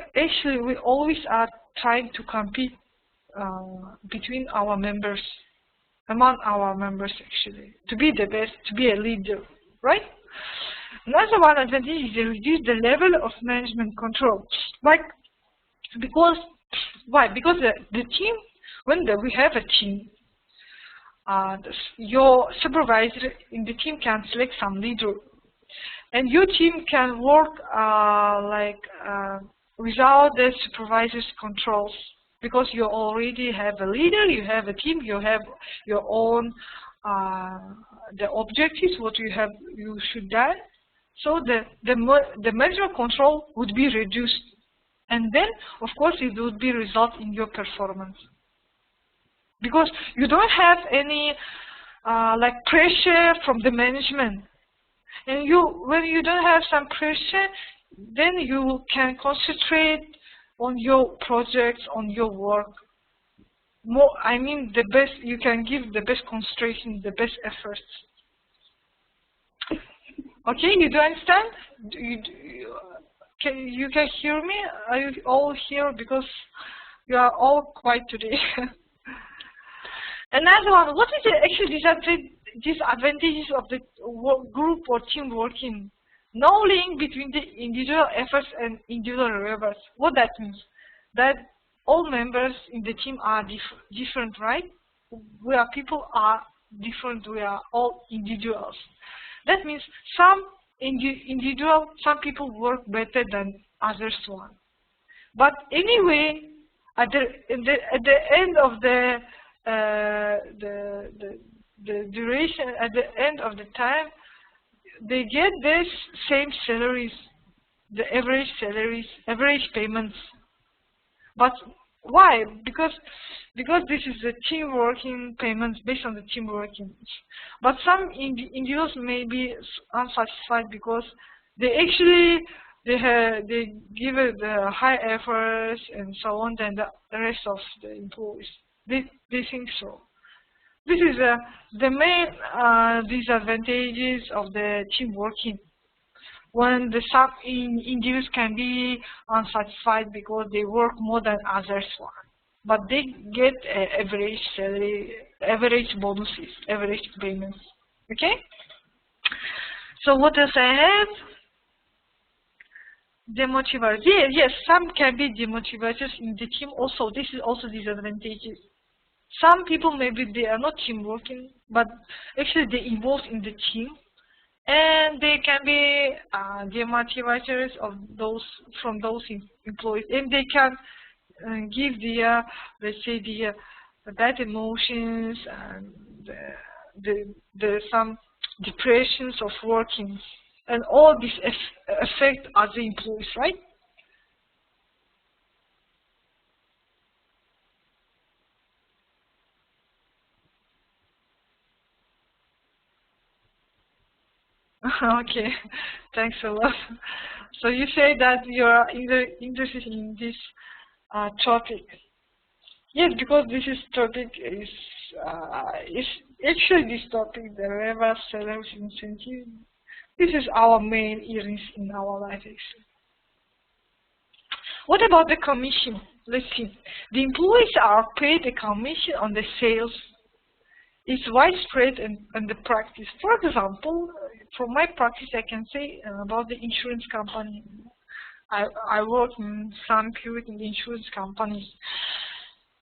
always are trying to compete between our members, among our members actually, to be the best, to be a leader, right? Another one advantage is to reduce the level of management control. Why? Because the team, when we have a team, your supervisor in the team can select some leader, and your team can work without the supervisor's controls, because you already have a leader, you have a team, you have your own the objectives, what you should do. So the management control would be reduced, and then of course it would be result in your performance, because you don't have any pressure from the management. And when you don't have some pressure, then you can concentrate on your projects, on your work. The best, you can give the best concentration, the best efforts. Okay, you do understand? You can hear me? Are you all here? Because you are all quiet today. Another one, what is actually disadvantages of the group or team working? No link between the individual efforts and individual rewards. What that means? That all members in the team are different, right? People are different, we are all individuals. That means some people work better than others one. But anyway, at the end of the duration, at the end of the time, they get the same salaries, the average salaries, average payments. But why? Because this is the team working payments based on the team working. But some individuals may be unsatisfied because they give it the high efforts and so on than the rest of the employees. They think so. This is the main disadvantages of the team working. When some individuals can be unsatisfied because they work more than others one, but they get average salary, average bonuses, average payments. Okay. So what else I have? Demotivators. Yes, some can be demotivators in the team. Also, this is also disadvantages. Some people maybe they are not team working, but actually they involved in the team, and they can be demotivators of those from those employees, and they can give the let's say the bad emotions and the some depressions of working, and all this affect other employees, right? Okay, thanks a lot. So you say that you are interested in this topic. Yes, because this topic is actually this topic, the reverse sellers incentive. This is our main earnings in our life actually. What about the commission? Let's see. The employees are paid a commission on the sales. It's widespread in the practice. For example, from my practice, I can say about the insurance company. I work in some period in the insurance companies,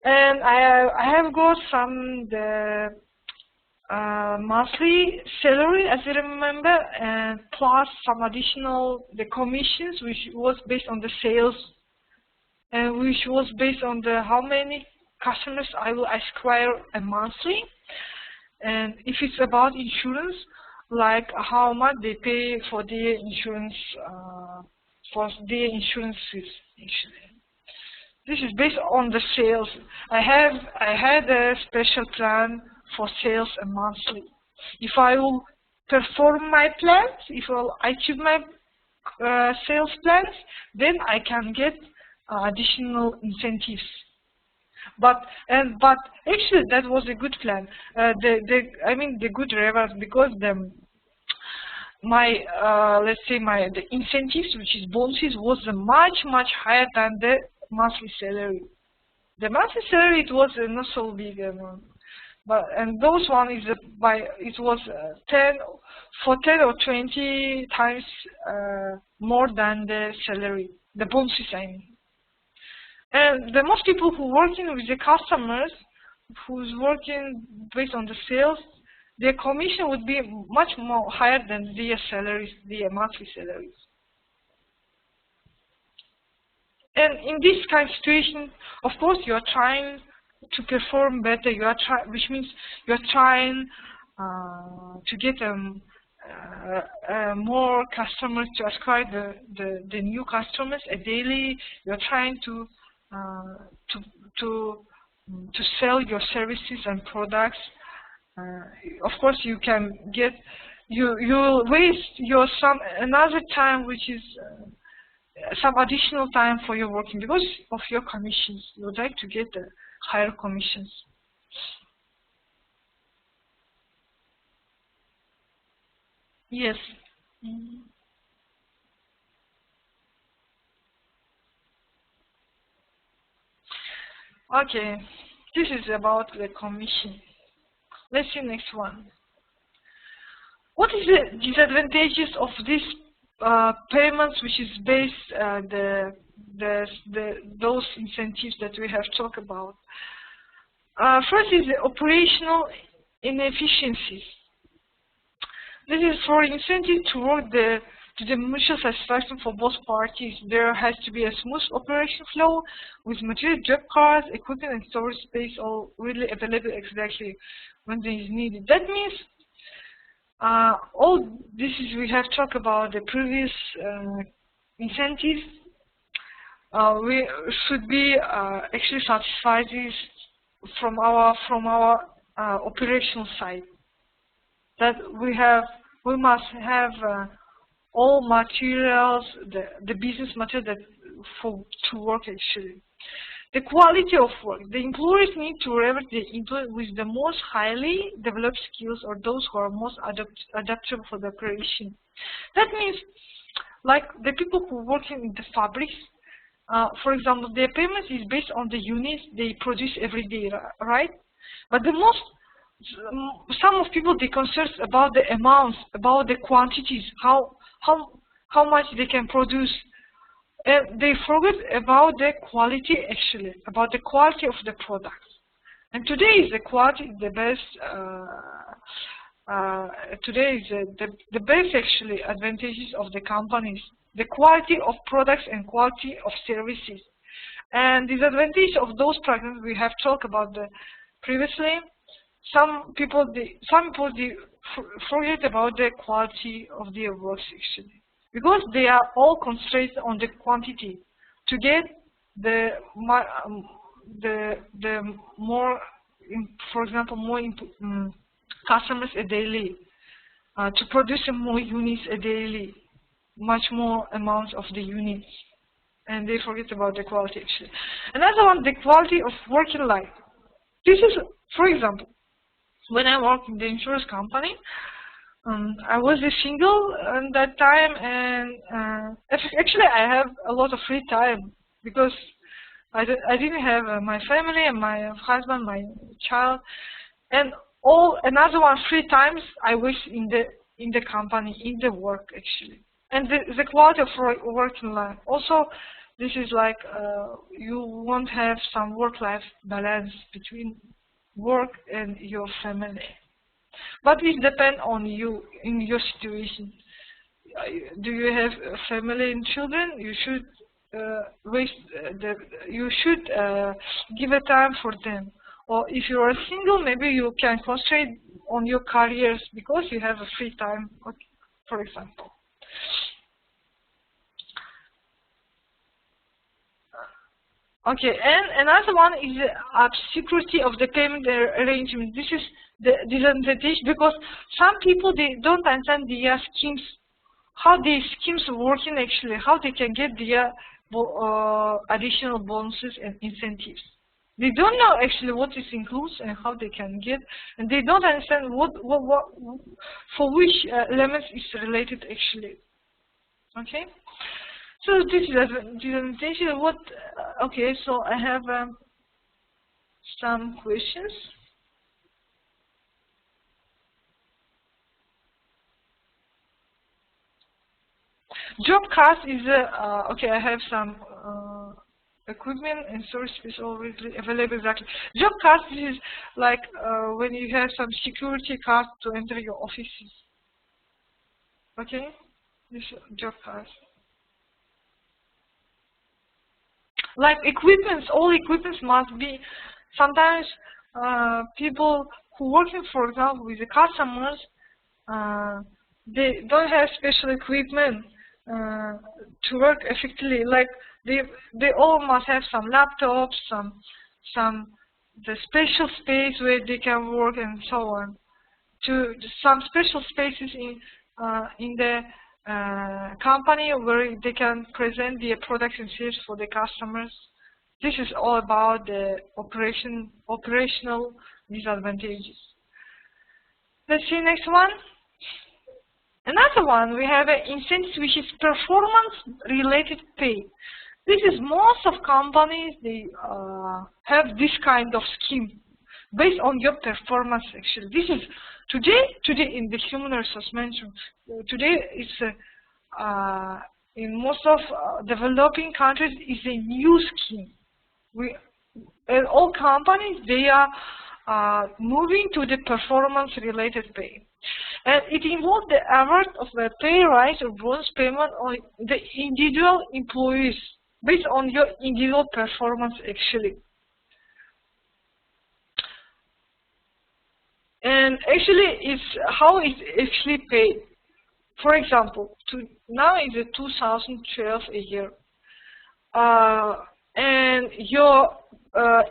and I have got some the monthly salary, as I remember, and plus some additional the commissions, which was based on the sales, and which was based on the how many customers I will acquire a monthly. And if it's about insurance, like how much they pay for their insurance, insurances. Actually, this is based on the sales. I had a special plan for sales and monthly. If I will perform my plans, if I will achieve my sales plans, then I can get additional incentives. But actually that was a good plan. I mean the good rewards, because my let's say the incentives, which is bonuses, was much higher than the monthly salary. The monthly salary, it was not so big amount, and those one is it was 10 or 20 times more than the salary, the bonuses I mean. And the most people who working with the customers, who's working based on the sales, their commission would be much more higher than their salaries, their monthly salaries. And in this kind of situation, of course, you are trying to perform better. Which means you are trying to get more customers, to acquire the new customers daily. You are trying to sell your services and products. Of course, you can get you will waste another time, which is some additional time for your working because of your commissions. You would like to get the higher commissions. Yes. Mm-hmm. Okay, this is about the commission. Let's see next one. What is the disadvantages of these payments, which is based those incentives that we have talked about? First is the operational inefficiencies. This is for incentive to work to the mutual satisfaction for both parties. There has to be a smooth operation flow with material, job cards, equipment, and storage space all really available exactly when they is needed. That means all this is we have talked about the previous incentives. We should be actually satisfied this from our operational side. That we must have all materials, the business material to work actually. The quality of work. The employers need to reward the employee with the most highly developed skills or those who are most adaptable for the operation. That means, like the people who work in the fabrics, for example, their payment is based on the units they produce every day, right? But some of people, they concern about the amounts, about the quantities, how much they can produce. They forget about the quality actually, about the quality of the product. And today the quality is the best today is the best actually advantages of the companies, the quality of products and quality of services. And disadvantage of those programs we have talked about previously. Some people forget about the quality of their works actually, because they are all concentrated on the quantity to get the more, for example, more customers a daily, to produce more units a daily, much more amounts of the units, and they forget about the quality actually. Another one, the quality of working life. This is, for example, when I worked in the insurance company, I was a single at that time, and actually I have a lot of free time because I didn't have my family and my husband, my child, and another one free times I waste in the company, in the work actually. And the quality of working life. Also, this is like you won't have some work-life balance between work and your family. But it depends on you, in your situation. Do you have a family and children? You should give a time for them. Or if you are single, maybe you can concentrate on your careers because you have a free time, for example. Okay, and another one is security of the payment arrangement. This is the disadvantage because some people, they don't understand the schemes, how the schemes are working actually, how they can get the additional bonuses and incentives. They don't know actually what this includes and how they can get, and they don't understand what for which elements is related actually. Okay. So this is disadvantage. Okay, so I have some questions. Job cost is okay. I have some equipment and source is already available exactly. Job cost is like when you have some security cost to enter your offices. Okay, this job cost. Like equipments, all equipments must be. Sometimes people who working, for example, with the customers, they don't have special equipment to work effectively. Like they all must have some laptops, the special space where they can work and so on. Some special spaces in the company where they can present their products and services for the customers. This is all about the operational disadvantages. Let's see next one. Another one, we have an incentive which is performance-related pay. This is most of companies, they have this kind of scheme based on your performance actually. This is today in the human resource management. Today it's in most of developing countries is a new scheme. All companies, they are moving to the performance-related pay, and it involves the award of the pay rise or bonus payment on the individual employees based on your individual performance actually. And actually, it's how it's actually paid. For example, now is 2012 a year, and your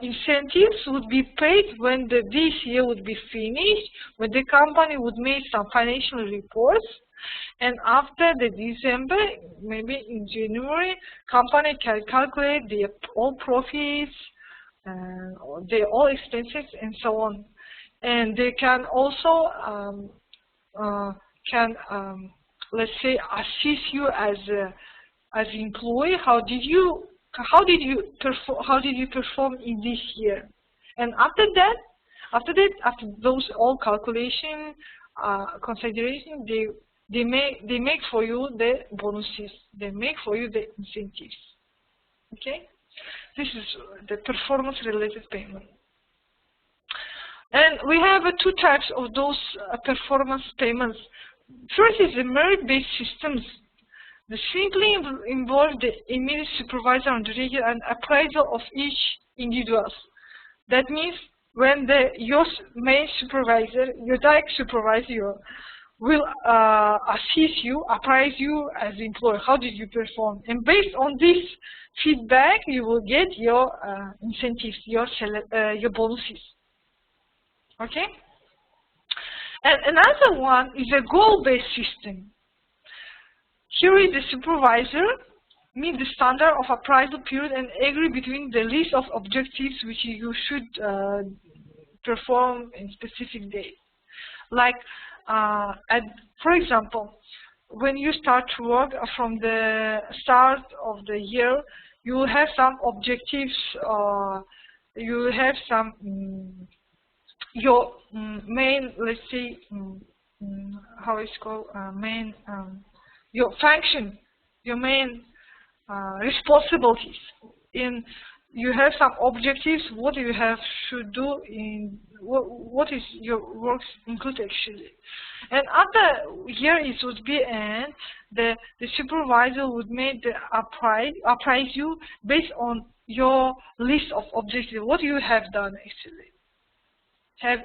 incentives would be paid when this year would be finished, when the company would make some financial reports, and after the December, maybe in January, company can calculate their all profits, their all expenses, and so on. And they can also let's say assist you as employee. How did you perform in this year? And after those all calculation consideration, they make for you the bonuses. They make for you the incentives. Okay, this is the performance related payment. And we have two types of those performance payments. First is the merit-based systems. They simply involve the immediate supervisor on the review and appraisal of each individual. That means when your main supervisor, your direct supervisor, will assess you, appraise you as employee. How did you perform? And based on this feedback, you will get your incentives, your bonuses. Okay? And another one is a goal-based system. Here is the supervisor meet the standard of appraisal period and agree between the list of objectives which you should perform in specific days. Like, for example, when you start to work from the start of the year, you will have some objectives, you will have some your main, let's say, how it's called, main, your function, your main responsibilities. You have some objectives, what you should do in, what is your works include actually. And after year it would be end, the supervisor would make the appraise you based on your list of objectives, what you have done actually.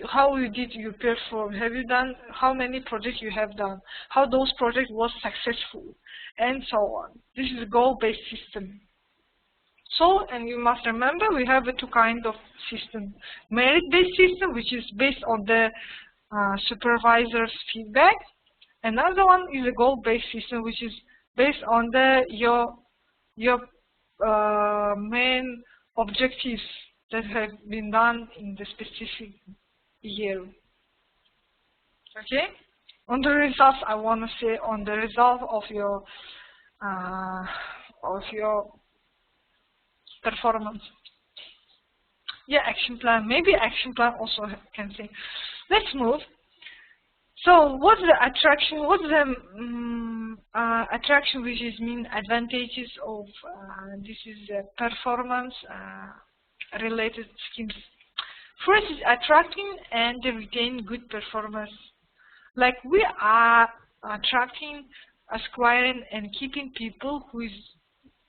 How did you perform? Have you done, how many projects you have done? How those projects was successful? And so on. This is a goal-based system. So, and you must remember, we have two kinds of system. Merit-based system, which is based on the supervisor's feedback. Another one is a goal-based system, which is based on your main objectives that have been done in the specific year. Okay? On the results, I want to say on the result of your performance. Yeah, action plan. Maybe action plan also can say. Let's move. So, what's the attraction? What's the attraction, which is mean advantages of this is performance related schemes. First is attracting and retaining good performers. Like we are attracting, acquiring, and keeping people who is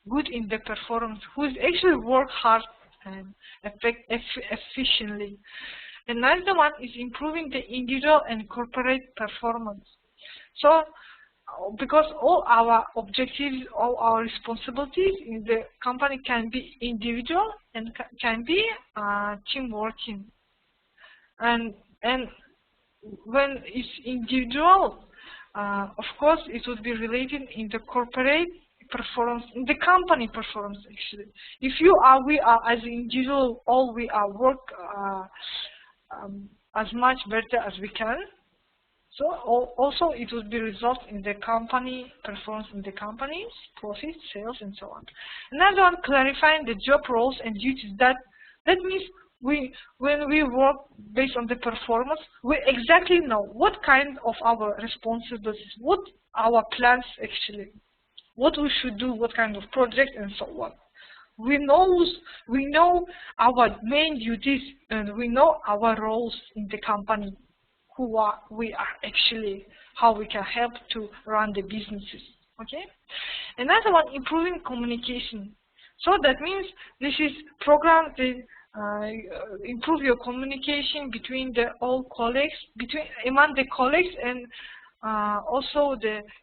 good in the performance, who is actually work hard and efficiently. Another one is improving the individual and corporate performance. So, because all our objectives, all our responsibilities in the company can be individual and can be team working. And when it's individual, of course, it would be related in the corporate performance, in the company performance actually. If we are as individual, all we are work as much better as we can. So also it would be result in the company performance, in the company's profit, sales, and so on. Another one, clarifying the job roles and duties. That means when we work based on the performance, we exactly know what kind of our responsibilities, what our plans actually, what we should do, what kind of project, and so on. We know our main duties and we know our roles in the company. We are actually, how we can help to run the businesses. Okay. Another one, improving communication. So that means this is program to improve your communication between all colleagues, among the colleagues, and also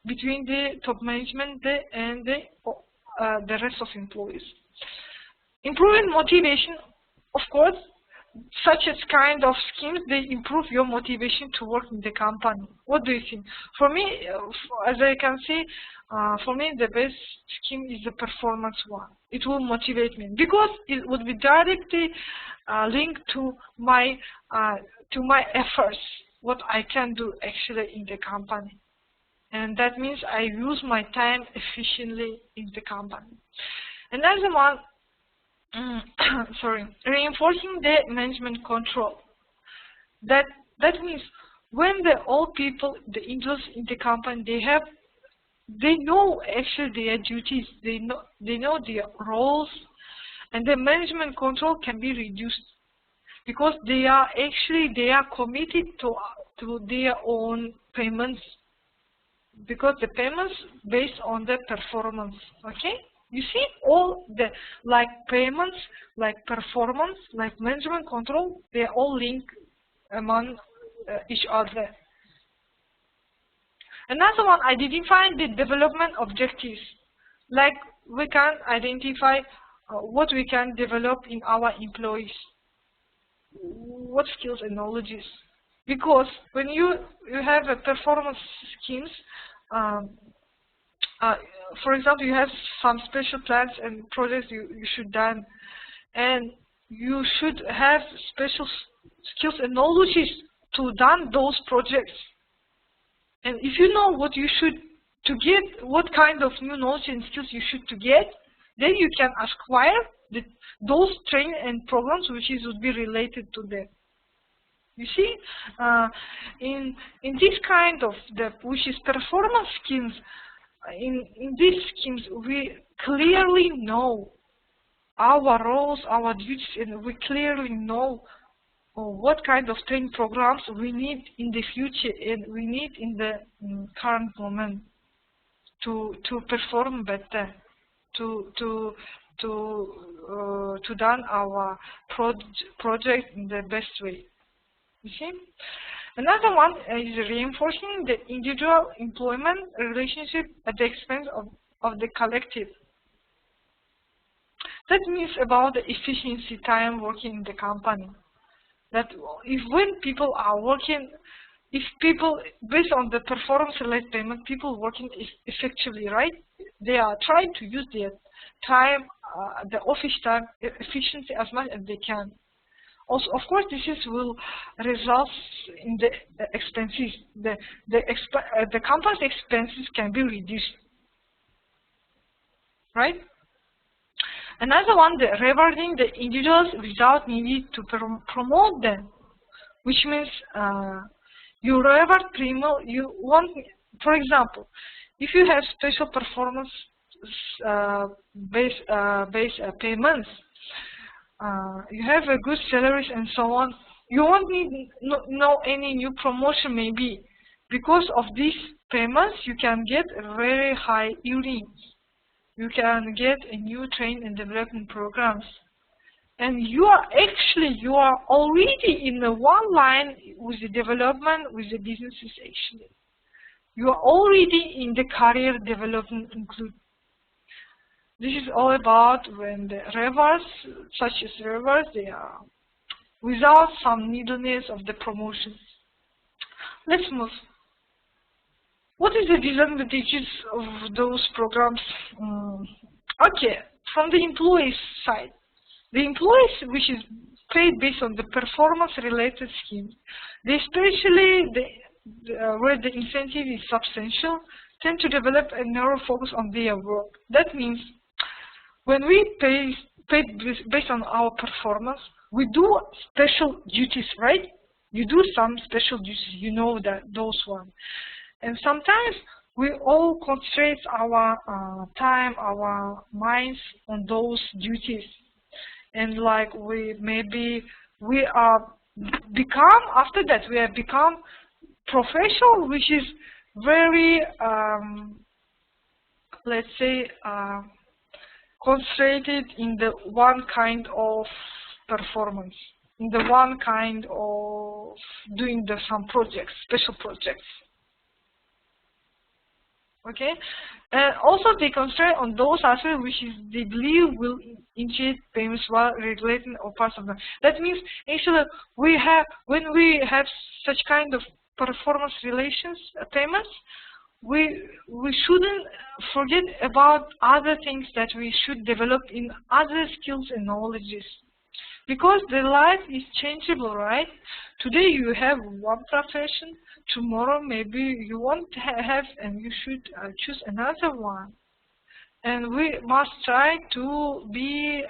between the top management and the rest of employees. Improving motivation, of course. Such as kind of schemes, they improve your motivation to work in the company. What do you think? For me, as I can see, for me the best scheme is the performance one. It will motivate me because it would be directly linked to my efforts, what I can do actually in the company, and that means I use my time efficiently in the company. Another one. Reinforcing the management control. That means when all people, the individuals in the company, they know actually their duties, they know their roles, and the management control can be reduced because they are committed to their own payments, because the payments based on the performance. Okay, you see, all the payments, performance, management control, they are all linked among each other. Another one, identifying the development objectives. Like, we can identify what we can develop in our employees, what skills and knowledges. Because when you have a performance schemes, for example, you have some special plans and projects you should done, and you should have special skills and knowledges to done those projects. And if you know what you should to get, what kind of new knowledge and skills you should to get, then you can acquire those training and programs which would be related to them. You see, in this kind of which is performance schemes, in these schemes we clearly know our roles, our duties, and we clearly know what kind of training programs we need in the future and we need in the current moment to perform better, to done our project in the best way. You see, another one is reinforcing the individual employment relationship at the expense of the collective. That means about the efficiency time working in the company. That if when people are working, if people, based on the performance-related payment, people working effectively, right? They are trying to use their time, the office time, efficiency as much as they can. Also, of course, this will result in the expenses. The company's expenses can be reduced, right? Another one, the rewarding the individuals without needing to promote them, which means you reward people. You want, for example, if you have special performance based payments, you have a good salaries and so on. You won't need no any new promotion maybe, because of these payments you can get very high earnings. You can get a new training and development programs, and you are already in the one line with the development with the businesses. Actually, you are already in the career development include. This is all about when the rewards, such as rewards, they are without some neediness of the promotions. Let's move. What is the disadvantages of those programs? Okay, from the employees side, the employees which is paid based on the performance-related schemes, they especially where the incentive is substantial, tend to develop a narrow focus on their work. That means when we pay based on our performance, we do special duties, right? You do some special duties, you know that those ones. And sometimes we all concentrate our time, our minds on those duties. And like we are become, after that we have become professional, which is very, let's say, concentrated in the one kind of performance, in the one kind of doing some projects, special projects. Okay, and also they concentrate on those aspects which they believe will initiate payments while regulating or parts of them. That means actually when we have such kind of performance relations payments, we shouldn't forget about other things that we should develop in other skills and knowledges, because the life is changeable, right? Today you have one profession, tomorrow maybe you won't have, and you should choose another one. And we must try to be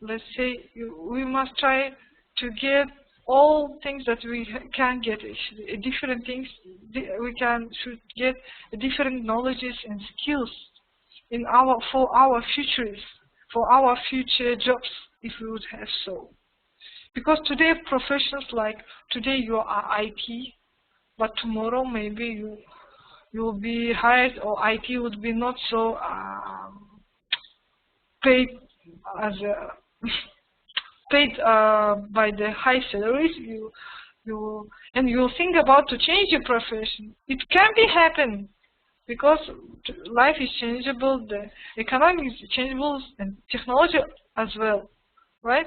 let's say, we must try to get all things that we can get, actually, different things we should get different knowledges and skills in for our futures, for our future jobs. if we would have so. Because today professions like today you are IT, but tomorrow maybe you will be hired, or IT would be not so paid as a paid by the high salaries. And you think about to change your profession. It can be happen because life is changeable, the economy is changeable, and technology as well, right?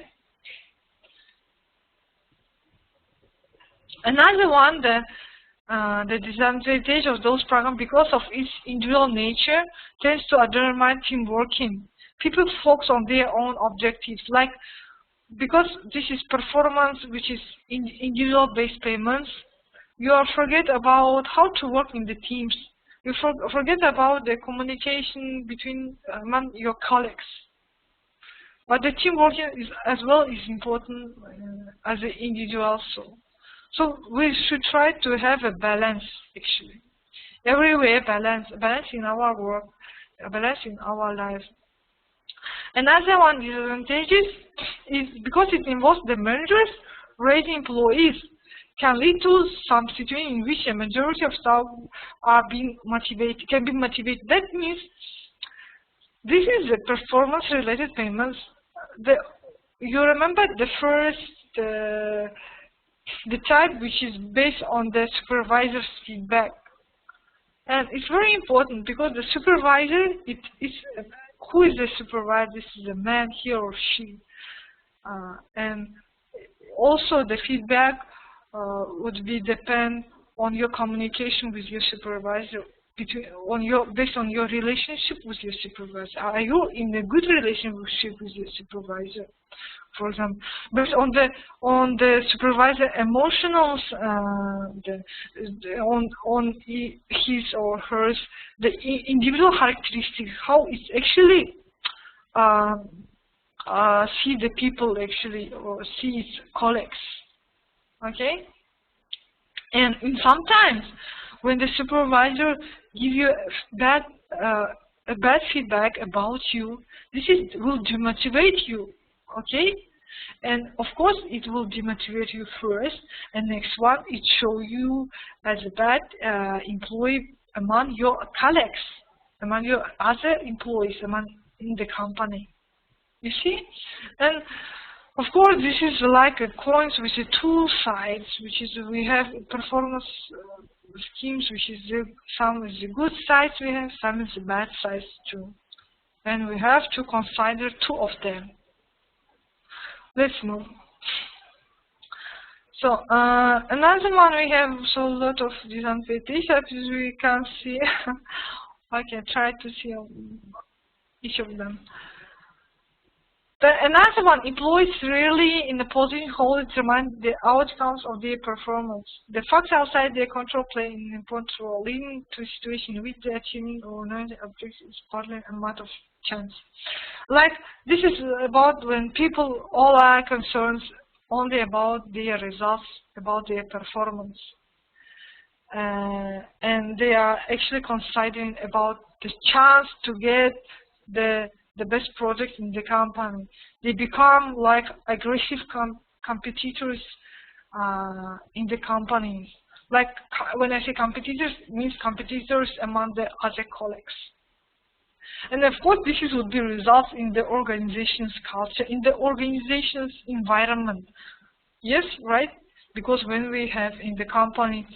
Another one, the disadvantage of those programs, because of its individual nature, tends to undermine team working. People focus on their own objectives, like because this is performance, which is individual-based payments. You forget about how to work in the teams. You forget about the communication between among your colleagues. But the team working is as well is important as an individual. So we should try to have a balance, actually. Everywhere balance in our work, a balance in our life. Another one disadvantages is because it involves the managers raising employees can lead to some situation in which a majority of staff are being motivated, can be motivated. That means this is the performance-related payments. You remember the first the type which is based on the supervisor's feedback, and it's very important because the supervisor who is the supervisor? This is a man, he or she, and also the feedback would be depend on your communication with your supervisor, based on your relationship with your supervisor. Are you in a good relationship with your supervisor? For example, based on the supervisor emotionals, on his or hers, the individual characteristics, how it's actually see the people actually, or see its colleagues. Okay, and sometimes when the supervisor gives you a bad feedback about you, this will demotivate you. Okay, and of course it will demotivate you first, and next one it show you as a bad employee among your colleagues, among your other employees, in the company. You see, and of course this is like a coins with the two sides, which is we have performance schemes, which is some is the good sides we have, some is the bad sides too, and we have to consider two of them. Let's move. So another one we have a lot of disadvantages as we can see. I can try to see each of them. Another one, employees rarely in a position who determine the outcomes of their performance. The facts outside their control play an important role, leading to a situation in which the achieving or knowing the objectives is partly a matter of chance. Like this is about when people all are concerned only about their results, about their performance, and they are actually considering about the chance to get the best project in the company. They become like aggressive competitors in the companies. Like when I say competitors, it means competitors among the other colleagues. And of course, this would be results in the organization's culture, in the organization's environment. Yes, right? Because when we have in the company,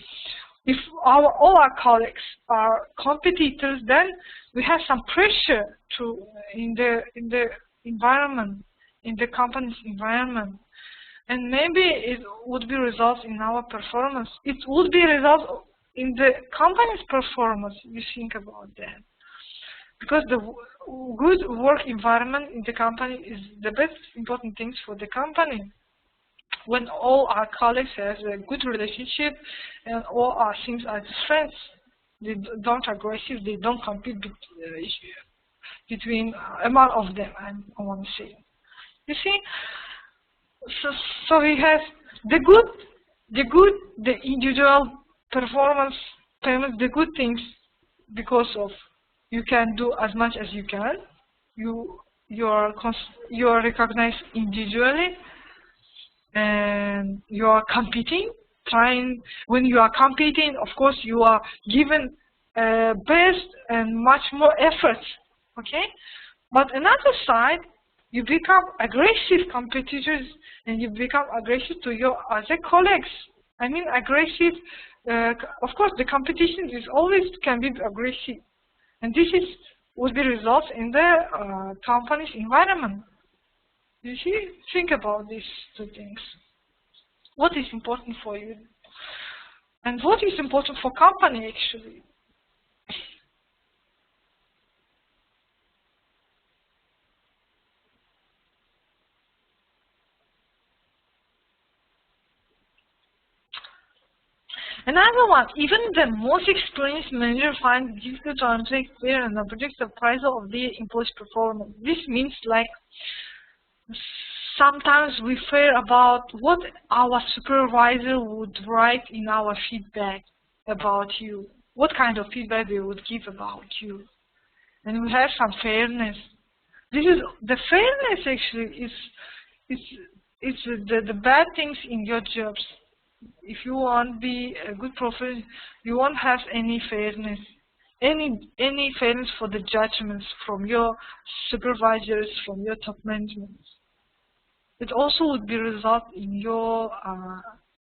if all our colleagues are competitors, then we have some pressure in the environment, in the company's environment, and maybe it would be results in our performance. It would be results in the company's performance. You think about that, because the good work environment in the company is the best important things for the company. When all our colleagues have a good relationship and all our things are friends, they don't aggressive, they don't compete between among of them, I want to say. You see, so we have the individual performance payments, the good things, because of you can do as much as you can. you are recognized individually, and you are competing. When you are competing, of course, you are given best and much more effort. Okay, but another side, you become aggressive competitors, and you become aggressive to your other colleagues. I mean, aggressive. Of course, the competition is always can be aggressive, and this would be results in the company's environment. You see, think about these two things. What is important for you, and what is important for company actually. Another one, even the most experienced manager finds it difficult to undertake fair and objective appraisal of their employees' performance. This means like sometimes we fear about what our supervisor would write in our feedback about you, what kind of feedback they would give about you, and we have some fairness. This is the fairness actually is the bad things in your jobs. If you want to be a good professional, you won't have any fairness, any fairness for the judgments from your supervisors, from your top management. It also would be result in your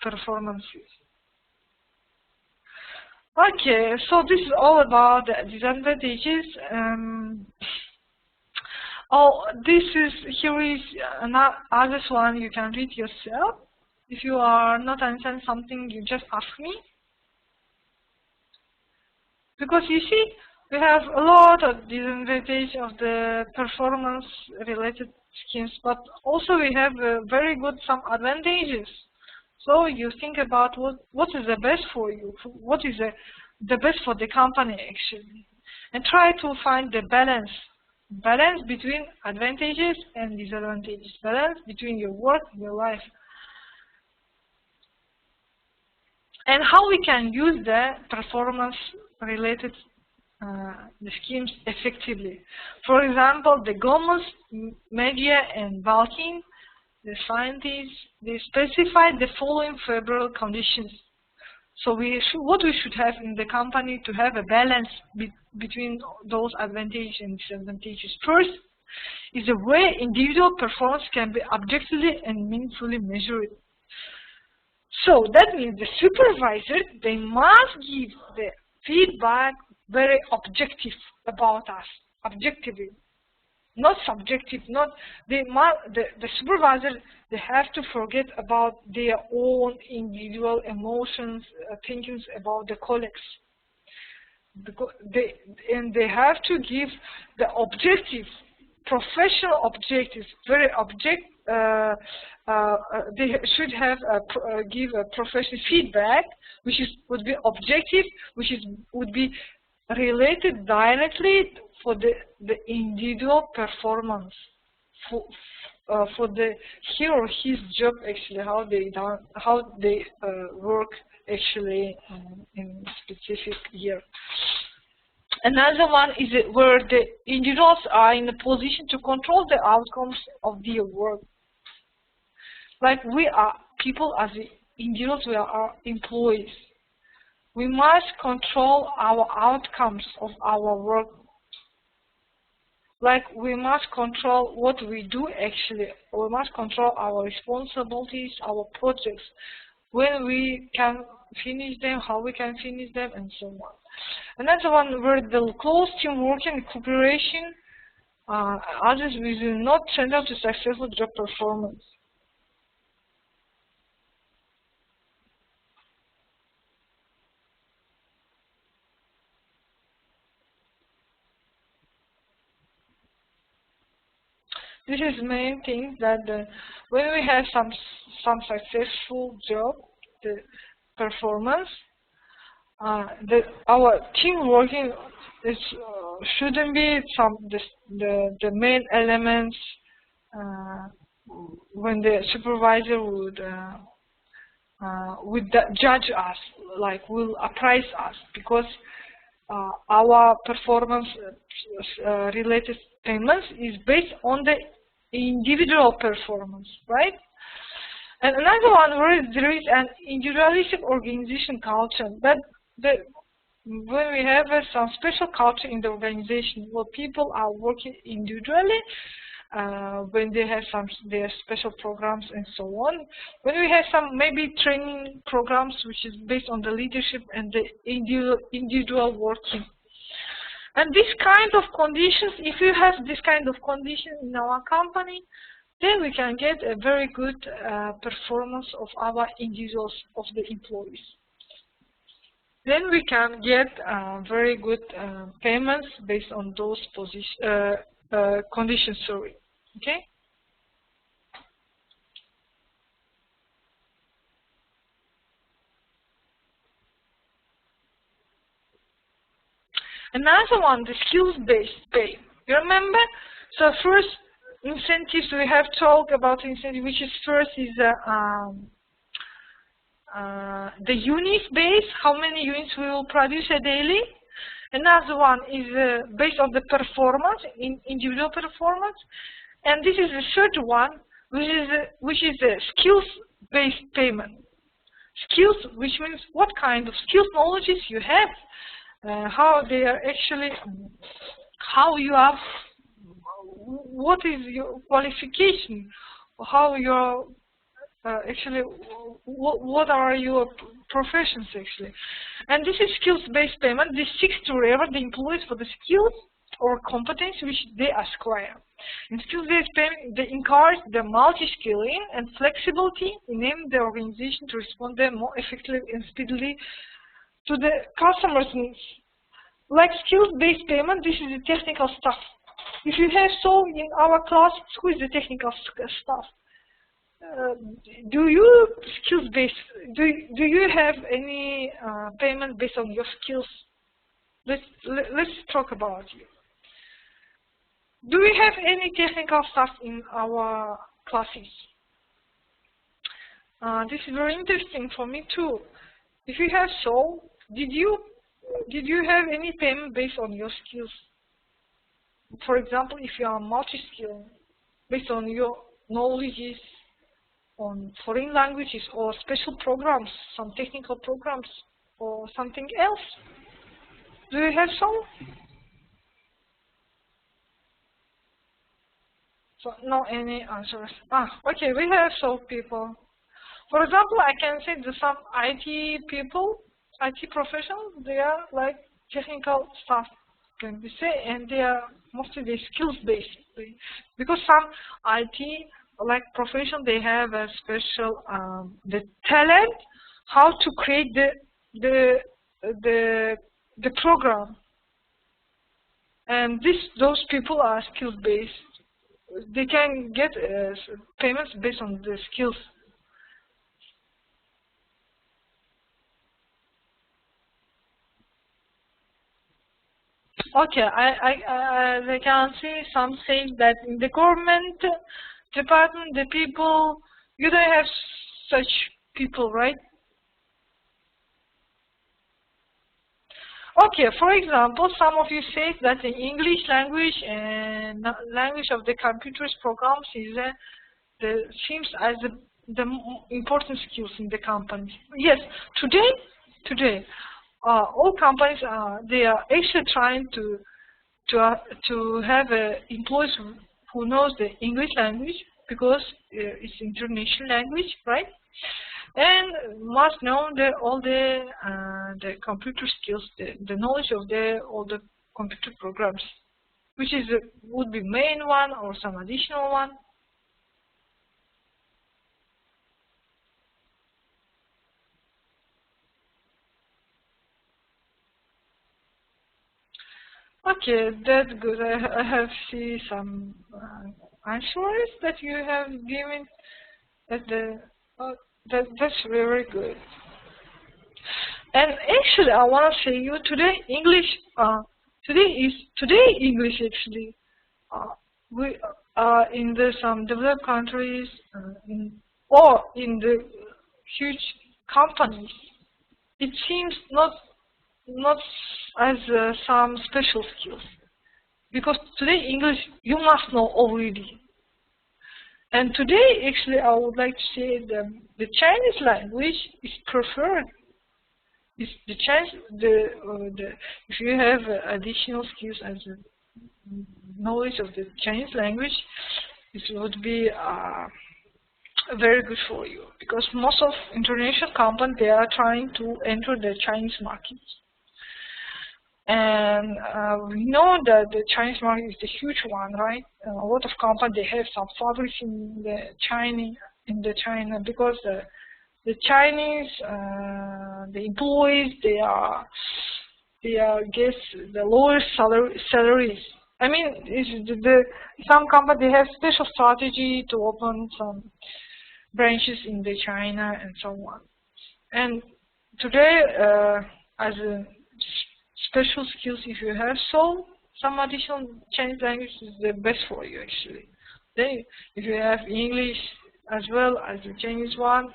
performances. Okay, so this is all about the disadvantages. Here is another one you can read yourself. If you are not understanding something, you just ask me. Because you see, we have a lot of disadvantages of the performance-related schemes, but also we have very good some advantages. So you think about what is the best for you, what is the best for the company actually, and try to find the balance between advantages and disadvantages, balance between your work and your life. And how we can use the performance-related schemes effectively. For example, the Gomez, Media, and Balkin, the scientists, they specified the following favorable conditions. So what we should have in the company to have a balance between those advantages and disadvantages. First is the way individual performance can be objectively and meaningfully measured. So that means the supervisor, they must give the feedback very objective about us, objectively, not subjective. The supervisor, they have to forget about their own individual emotions, thinkings about the colleagues. They have to give the objective, professional objectives, very objective. They should have give a professional feedback, which would be objective, which would be related directly for the individual performance, for the he or his job actually, how they work actually in specific year. Another one is where the individuals are in a position to control the outcomes of their work. Like we are people as individuals, we are our employees. We must control our outcomes of our work. Like we must control what we do actually. We must control our responsibilities, our projects, when we can finish them, how we can finish them, and so on. Another one where the close teamwork and cooperation others will not central to successful job performance. This is main thing that when we have some successful job, the performance, our team working shouldn't be the main elements when the supervisor would judge us, like will appraise us, because our performance related payments is based on the individual performance, right? And another one where there is an individualistic organization culture, that when we have some special culture in the organization where people are working individually, when they have their special programs and so on, when we have some maybe training programs which is based on the leadership and the individual working. And this kind of conditions, if you have this kind of condition in our company, then we can get a very good performance of our individuals, of the employees. Then we can get very good payments based on those conditions. Sorry. Okay. Another one, the skills-based pay. You remember? So first, incentives, we have talked about incentives, which is first is the units base, how many units we will produce a daily. Another one is based on the performance, individual performance. And this is the third one, which is a skills-based payment. Skills, which means what kind of skills, knowledges you have, how they are actually, how you have, what is your qualification, how your actually, what are your professions actually. And this is skills-based payment. This seeks to reward the employees for the skills or competence which they acquire. In skills-based payment, they encourage the multi-skilling and flexibility, enabling the organization to respond more effectively and speedily to the customer's needs. Like skills-based payment, this is the technical stuff. If you have so in our class, who is the technical staff? Do you skills-based? Do you have any payment based on your skills? Let's talk about you. Do we have any technical staff in our classes? This is very interesting for me too. If you have so, did you have any payment based on your skills? For example, if you are multi-skilled, based on your knowledges on foreign languages or special programs, some technical programs or something else. Do you have some? So no any answers. Okay, we have some people. For example, I can say that some IT people, IT professionals, they are like technical staff, can we say, and they are mostly the skills based, because some IT like profession, they have a special the talent how to create the program, and those people are skills based. They can get payments based on the skills. Okay, I can see some saying that in the government department, the people, you don't have such people, right? Okay, for example, some of you say that the English language and language of the computers programs is seems as the important skills in the company. Yes, today, all companies they are actually trying to have employees who knows the English language, because it's international language, right? And must know all the computer skills, the knowledge of all the computer programs, which is would be main one or some additional one. Okay, that's good. I have seen some answers that you have given at the. That's very good. And actually, I want to say you today English. Today English actually. We are in some developed countries, or in the huge companies. It seems not as some special skills, because today English you must know already. And today, actually, I would like to say the Chinese language is preferred. It's the Chinese, if you have additional skills as a knowledge of the Chinese language, it would be very good for you, because most of international companies, they are trying to enter the Chinese market. And we know that the Chinese market is the huge one, right? A lot of companies, they have some fabrics in China, because the Chinese the employees, they get the lower salaries. I mean, some companies, they have special strategy to open some branches in the China and so on. And today, as a special skills, if you have some additional Chinese language is the best for you, actually. Then if you have English as well as the Chinese one,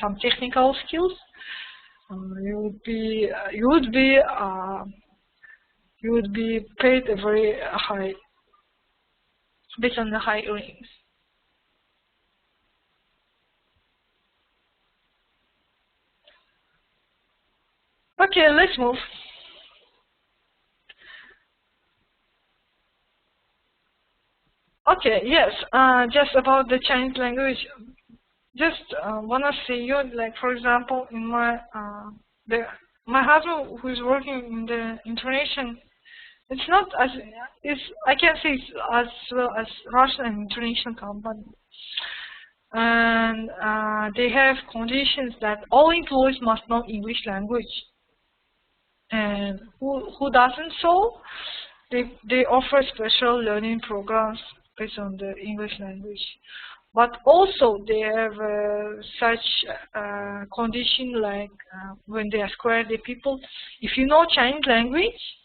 some technical skills, you would be paid a very high, based on the high earnings. Okay, let's move. Okay, yes, just about the Chinese language, just wanna say you, like, for example, in my husband, who is working in the international, it's not as, I can't say it's as well as Russian and international company. And they have conditions that all employees must know English language. And who doesn't so, they offer special learning programs based on the English language. But also they have such condition, like when they acquire the people, if you know Chinese language,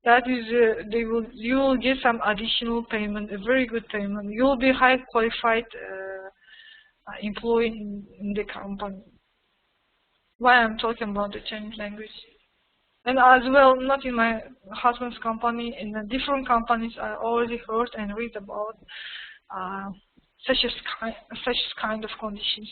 that is you will get some additional payment, a very good payment. You will be high qualified employee in the company. Why I'm talking about the Chinese language? And as well, not in my husband's company, in different companies, I already heard and read about such kind of conditions.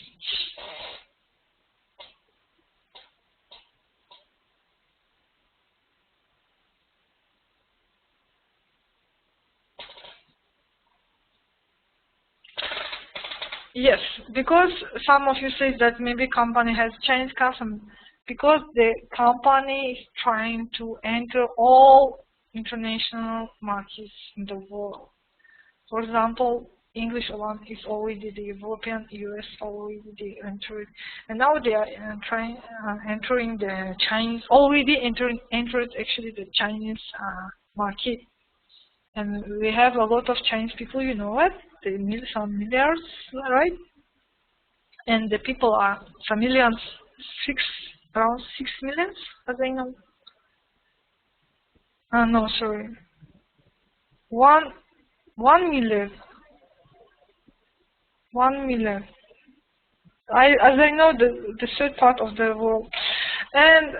Yes, because some of you say that maybe company has Chinese customer, because the company is trying to enter all international markets in the world. For example, English one is already the European, US already they entered, and now they are entering the Chinese, already entered actually the Chinese market. And we have a lot of Chinese people, you know what? Some milliards, right? And the people are some millions, around 6 million, as I know. No, sorry. 1 million. 1 million. As I know, the third part of the world. And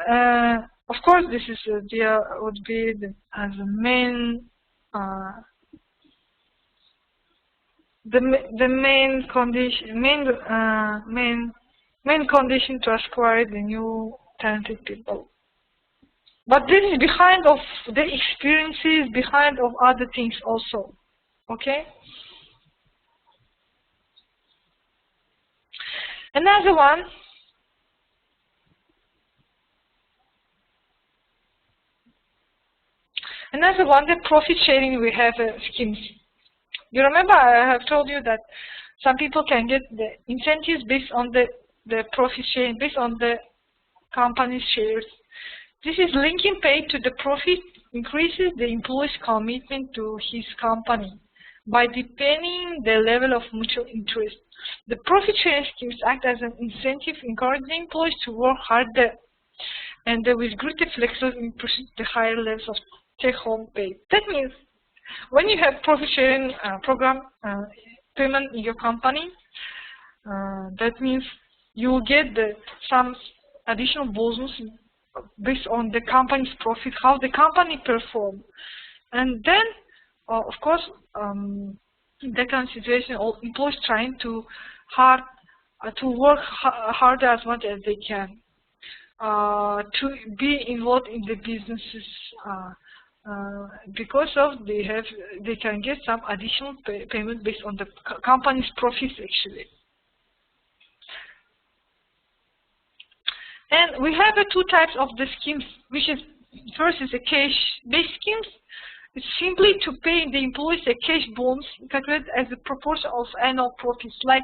of course, this is would be as a main. The main condition to acquire the new talented people. But this is behind of the experiences, behind of other things also. Okay. Another one. The profit sharing, we have schemes. You remember I have told you that some people can get the incentives based on the profit sharing, based on the company's shares. This is linking pay to the profit increases the employee's commitment to his company by deepening the level of mutual interest. The profit sharing schemes act as an incentive, encouraging employees to work harder and with greater flexibility in pursuing the higher levels of take-home pay. That means when you have profit sharing program payment in your company, that means you will get some additional bonus based on the company's profit, how the company perform. And then, of course, in that kind of situation, all employees trying to work harder as much as they can, to be involved in the businesses, because of they can get some additional payment based on the company's profits actually. And we have two types of the schemes, which is first is a cash-based schemes. It's simply to pay the employees a cash bonus calculated as a proportion of annual profits. Like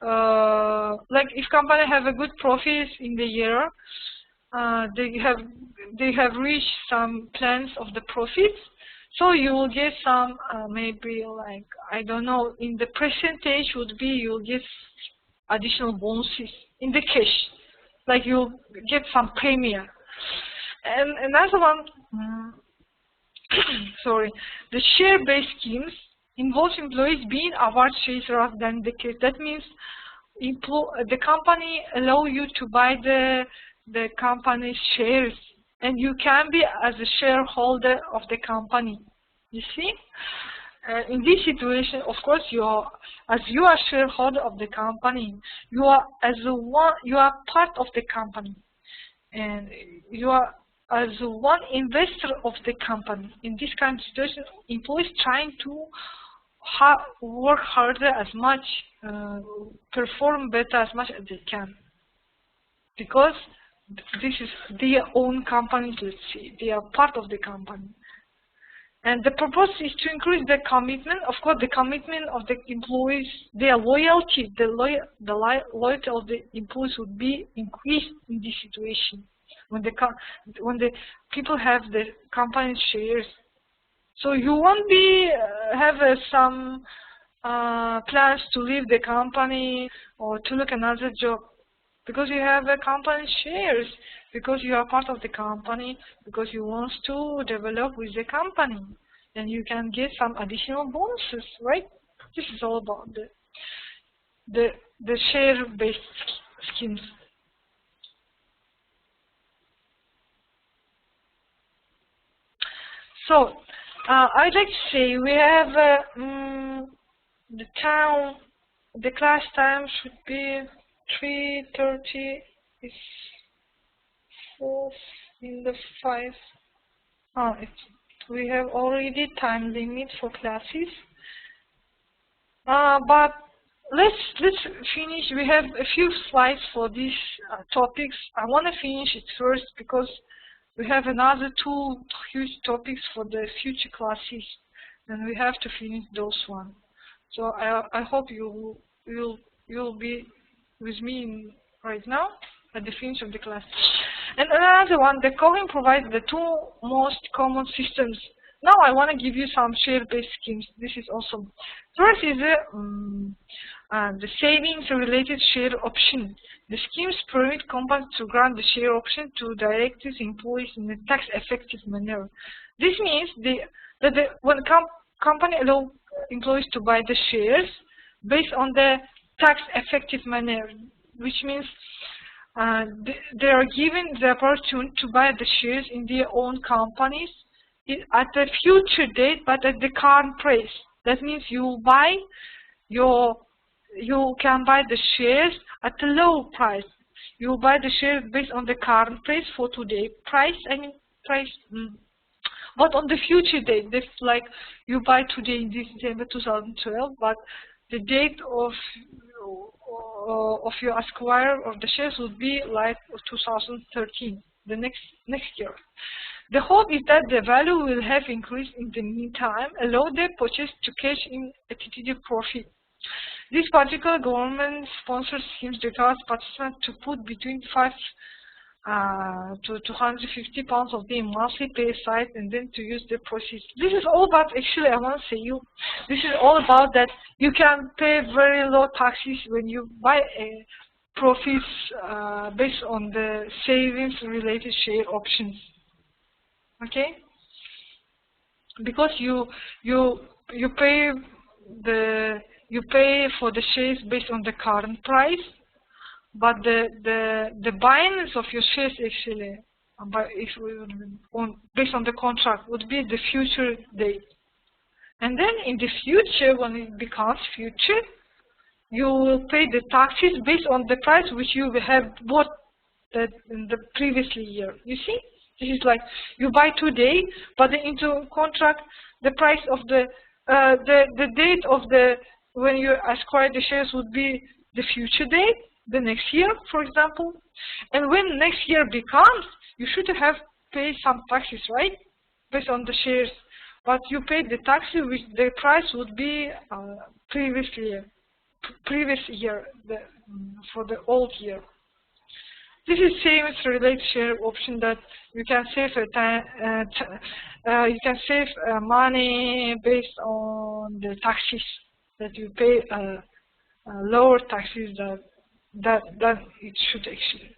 if company have a good profits in the year, they have reached some plans of the profits, so you will get some maybe like, I don't know, in the percentage would be you'll get additional bonuses in the cash, like you'll get some premium. And another one, sorry, the share-based schemes involves employees being awarded shares rather than the cash. That means the company allow you to buy the company's shares, and you can be as a shareholder of the company. You see, in this situation, of course, as you are shareholder of the company, you are part of the company, and you are as one investor of the company. In this kind of situation, employees trying to work harder as much, perform better as much as they can, because this is their own company. Let's see, they are part of the company. And the purpose is to increase the commitment. Of course, the commitment of the employees, their loyalty, the loyalty of the employees would be increased in this situation when the people have the company shares. So you won't be have some plans to leave the company or to look another job, because you have a company shares, because you are part of the company, because you want to develop with the company, and you can get some additional bonuses, right? This is all about the share-based schemes. So I'd like to say we have the class time should be 3:30. It's 4 in the 5. We have already time limit for classes. But let's finish. We have a few slides for these topics. I want to finish it first because we have another 2 huge topics for the future classes, and we have to finish those one. So I hope you'll be with me right now at the finish of the class. And another one, the Cohen provides the 2 most common systems. Now I want to give you some share-based schemes. This is awesome. First is the savings-related share option. The schemes permit companies to grant the share option to directors' employees in a tax-effective manner. This means that when company allows employees to buy the shares based on the tax-effective manner, which means they are given the opportunity to buy the shares in their own companies at a future date, but at the current price. That means you can buy the shares at a low price. You buy the shares based on the current price for today price. But on the future date, that's like you buy today in December 2012, but the date of your acquire of the shares would be like 2013, the next year. The hope is that the value will have increased in the meantime, allow the purchase to cash in a TTD profit. This particular government-sponsored schemes requires participants to put between 5 to 250 pounds of the monthly pay aside, and then to use the proceeds. This is all about, actually, I want to say this is all about that you can pay very low taxes when you buy profits based on the savings-related share options. Okay, because you pay for the shares based on the current price, but the buyings of your shares actually But if we based on the contract would be the future date. And then in the future, when it becomes future, you will pay the taxes based on the price which you have bought that in the previous year. You see, this is like you buy today, but into contract the price of the date of the when you acquire the shares would be the future date, the next year, for example. And when next year becomes, you should have paid some taxes, right, based on the shares. But you paid the taxes which the price would be previous year, for the old year. This is same as related share option that you can save money based on the taxes that you pay, lower taxes that it should actually.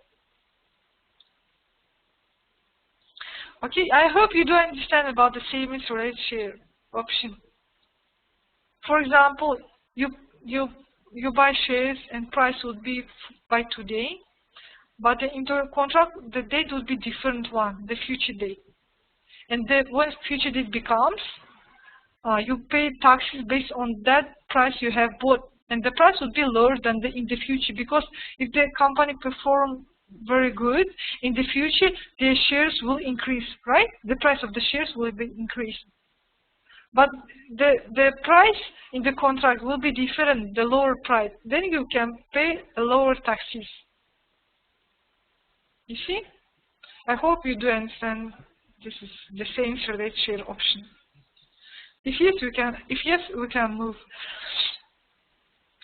Okay, I hope you do understand about the savings related share option. For example, you buy shares and price would be by today, but the inter contract the date would be different one, the future date. And when future date becomes, you pay taxes based on that price you have bought, and the price would be lower than in the future, because if the company perform very good in the future, their shares will increase, right? The price of the shares will be increased. But the price in the contract will be different, the lower price. Then you can pay a lower taxes. You see? I hope you do understand this is the same related share option. If yes, we can move.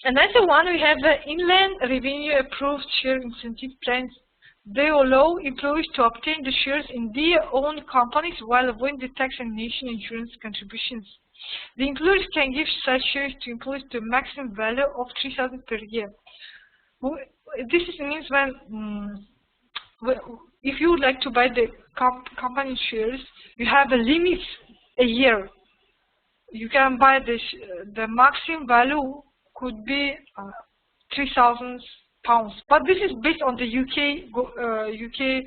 Another one, we have the Inland Revenue Approved Share Incentive Plans. They allow employees to obtain the shares in their own companies while avoiding the tax and national insurance contributions. The employers can give such shares to employees to a maximum value of 3,000 per year. This means if you would like to buy the company shares, you have a limit a year. You can buy the maximum value could be 3,000 pounds, but this is based on the UK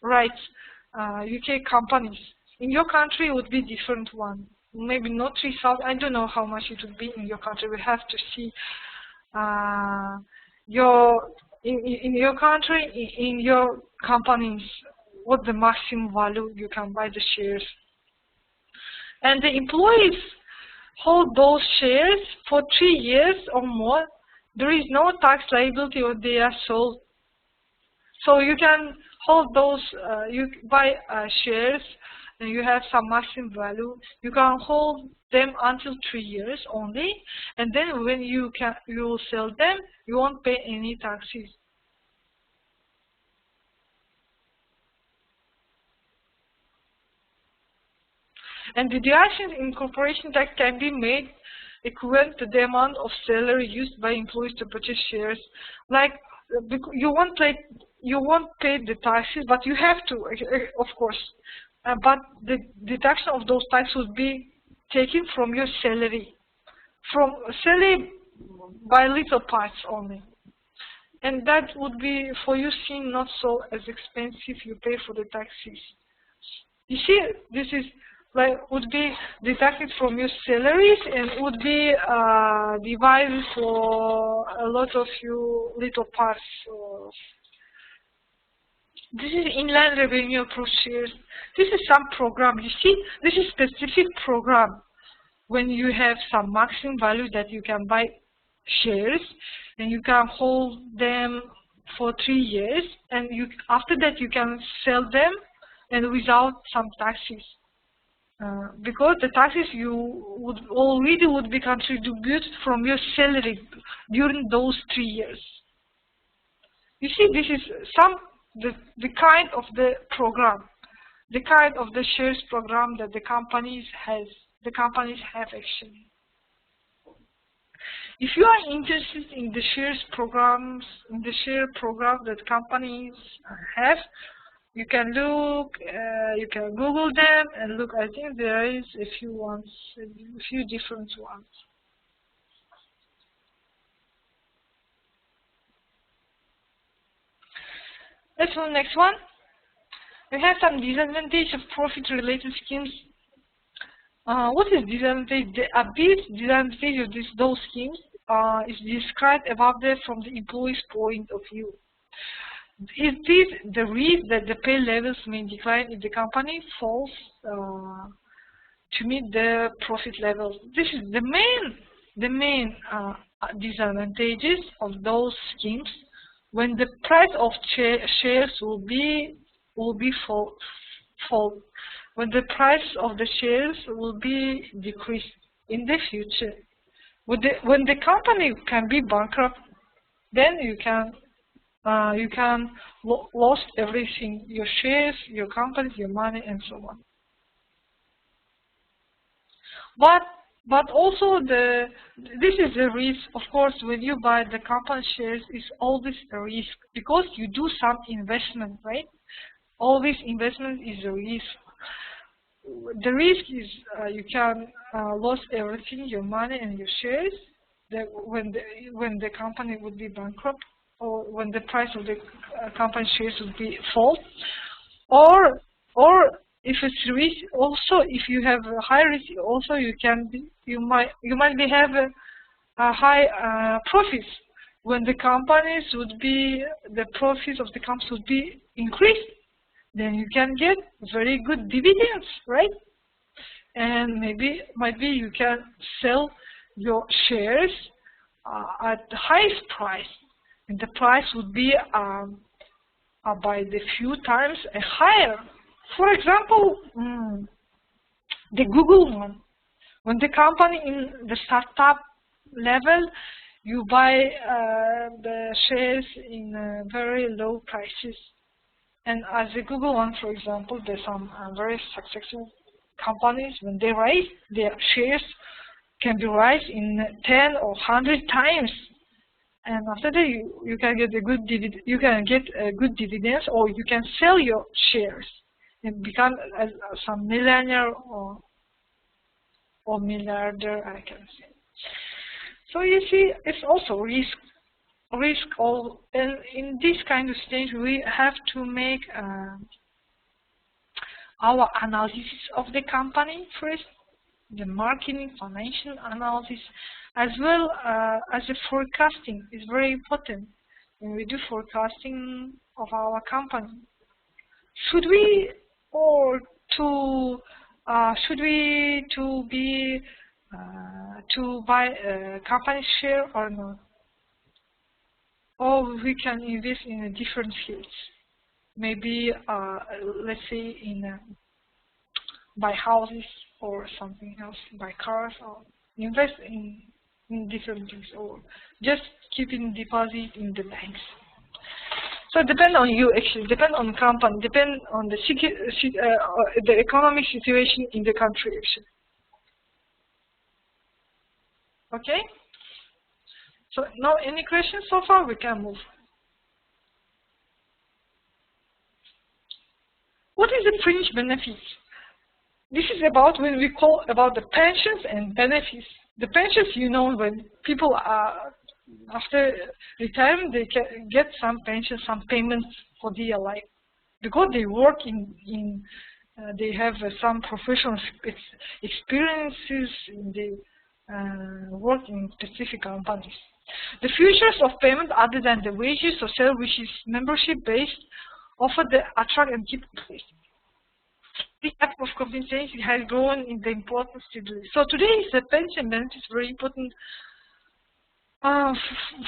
rights, UK companies. In your country, it would be different one. Maybe not 3,000. I don't know how much it would be in your country. We have to see in your country, in your companies, what the maximum value you can buy the shares. And the employees hold those shares for 3 years or more. There is no tax liability when they are sold. So you can hold those, you buy shares and you have some maximum value. You can hold them until 3 years only, and then when you will sell them, you won't pay any taxes. And the deductions in corporation tax can be made equivalent to the amount of salary used by employees to purchase shares. Like you won't pay the taxes, but you have to, of course. But the deduction of those taxes would be taken from your salary, by little parts only. And that would be for you seen not so as expensive. You pay for the taxes. You see, this is would be deducted from your salaries and would be divided for a lot of you little parts. This is Inland Revenue Approved Shares. This is some program. You see, this is specific program when you have some maximum value that you can buy shares and you can hold them for 3 years, and after that you can sell them and without some taxes. Because the taxes you would be contributed from your salary during those 3 years. You see, this is the kind of the program, the kind of the shares program that the companies have actually. If you are interested in the shares programs, in the share program that companies have, you can look, you can Google them and look. I think there is a few different ones. Let's go next one. We have some disadvantage of profit-related schemes. What is disadvantage? The obvious disadvantage of those schemes is described above there from the employee's point of view. It is the risk that the pay levels may decline if the company falls to meet the profit levels. This is the main disadvantages of those schemes when the price of shares will be fall, when the price of the shares will be decreased in the future. When the company can be bankrupt, then you can lost everything: your shares, your company, your money, and so on. But also this is a risk. Of course, when you buy the company shares, is always a risk because you do some investment, right? Always investment is a risk. The risk is you can lose everything, your money and your shares, when the company would be bankrupt, or when the price of the company shares would be fall, or if it's risk, also if you have a high risk, also you might have a high profits when the profits of the companies would be increased. Then you can get very good dividends, right? And might be you can sell your shares at the highest price, and the price would be by the few times higher. For example, the Google one, when the company in the startup level, you buy the shares in very low prices. And as the Google one, for example, there's some very successful companies, when they rise, their shares can be raised in 10 or 100 times. And after that, you can get a good dividends, or you can sell your shares and become some millionaire or milliardaire, I can say. So you see, it's also risk. And in this kind of stage, we have to make our analysis of the company first, the marketing, financial analysis, as well as the forecasting is very important. When we do forecasting of our company, should we buy a company share or not? Or we can invest in different fields. Maybe, let's say, buy houses or something else, buy cars, or invest in different things, or just keeping deposit in the banks. So it depends on you, actually, depend on company, depend on the economic situation in the country, actually. Okay? So now, any questions so far? We can move. What is the fringe benefits? This is about when we call about the pensions and benefits. The pensions, you know, when people are after retirement, they can get some pensions, some payments for their life because they work they have some professional experiences in the work in specific companies. The features of payment other than the wages or salary, which is membership-based, offer the attract and keep employees. This type of compensation has grown in the importance today. So today, the pension benefit is very important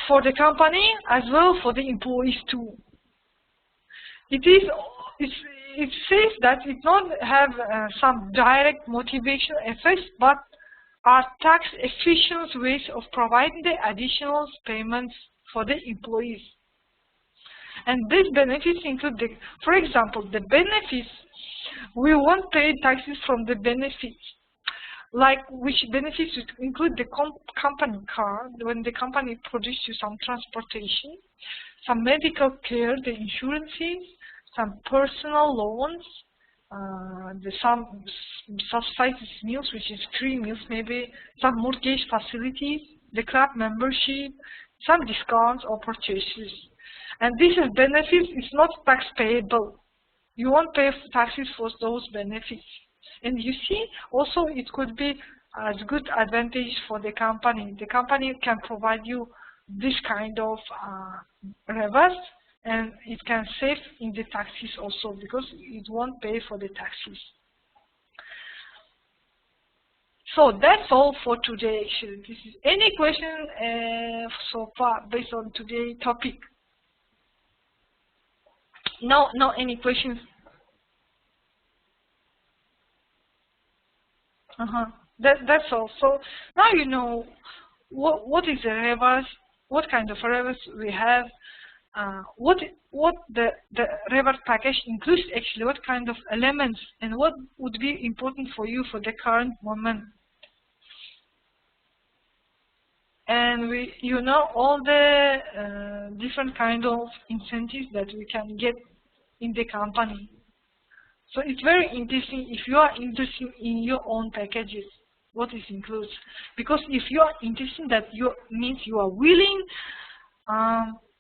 for the company as well for the employees too. It says that it not have some direct motivation effects, but are tax-efficient ways of providing the additional payments for the employees. And these benefits include, for example, the benefits, we won't pay taxes from the benefits, like which benefits include the company car, when the company produces some transportation, some medical care, the insurances, some personal loans, some subsidized meals, which is free meals, maybe some mortgage facilities, the club membership, some discounts or purchases. And this is benefits is not tax payable. You won't pay taxes for those benefits. And you see, also it could be as good advantage for the company. The company can provide you this kind of rewards, and it can save in the taxes also because it won't pay for the taxes. So that's all for today. Actually, this is any question so far based on today's topic? No, any questions? That's all. So now you know what is the reverse, what kind of reverse we have, what the reverse package includes actually, what kind of elements, and what would be important for you for the current moment. And you know all the different kind of incentives that we can get in the company. So it's very interesting if you are interested in your own packages, what is included. Because if you are interested, that means you are willing,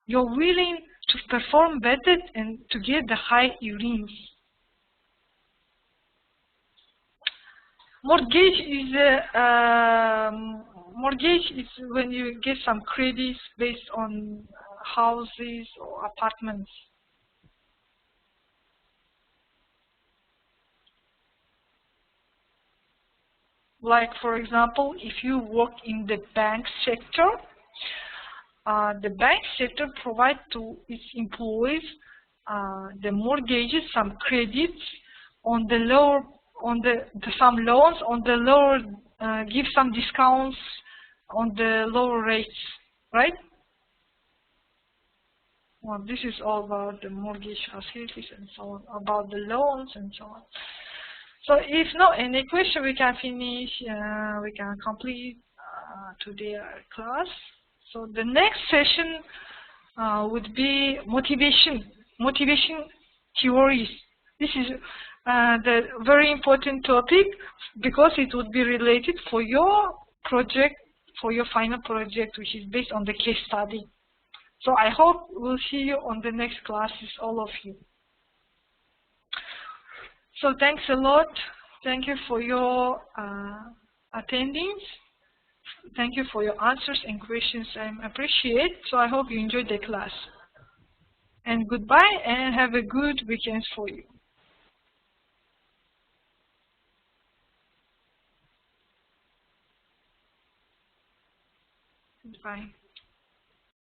to perform better and to get the high earnings. Mortgage is when you get some credits based on houses or apartments. Like, for example, if you work in the bank sector, the bank sector provides to its employees the mortgages, some credits on the lower, some loans on the lower, give some discounts on the lower rates, right? Well, this is all about the mortgage facilities and so on, about the loans and so on. So if no any question, we can finish, we can complete today's class. So the next session would be motivation theories. This is the very important topic because it would be related for your project, for your final project, which is based on the case study. So I hope we'll see you on the next classes, all of you. So thanks a lot. Thank you for your attending. Thank you for your answers and questions. I appreciate. So I hope you enjoyed the class. And goodbye, and have a good weekend for you. Goodbye.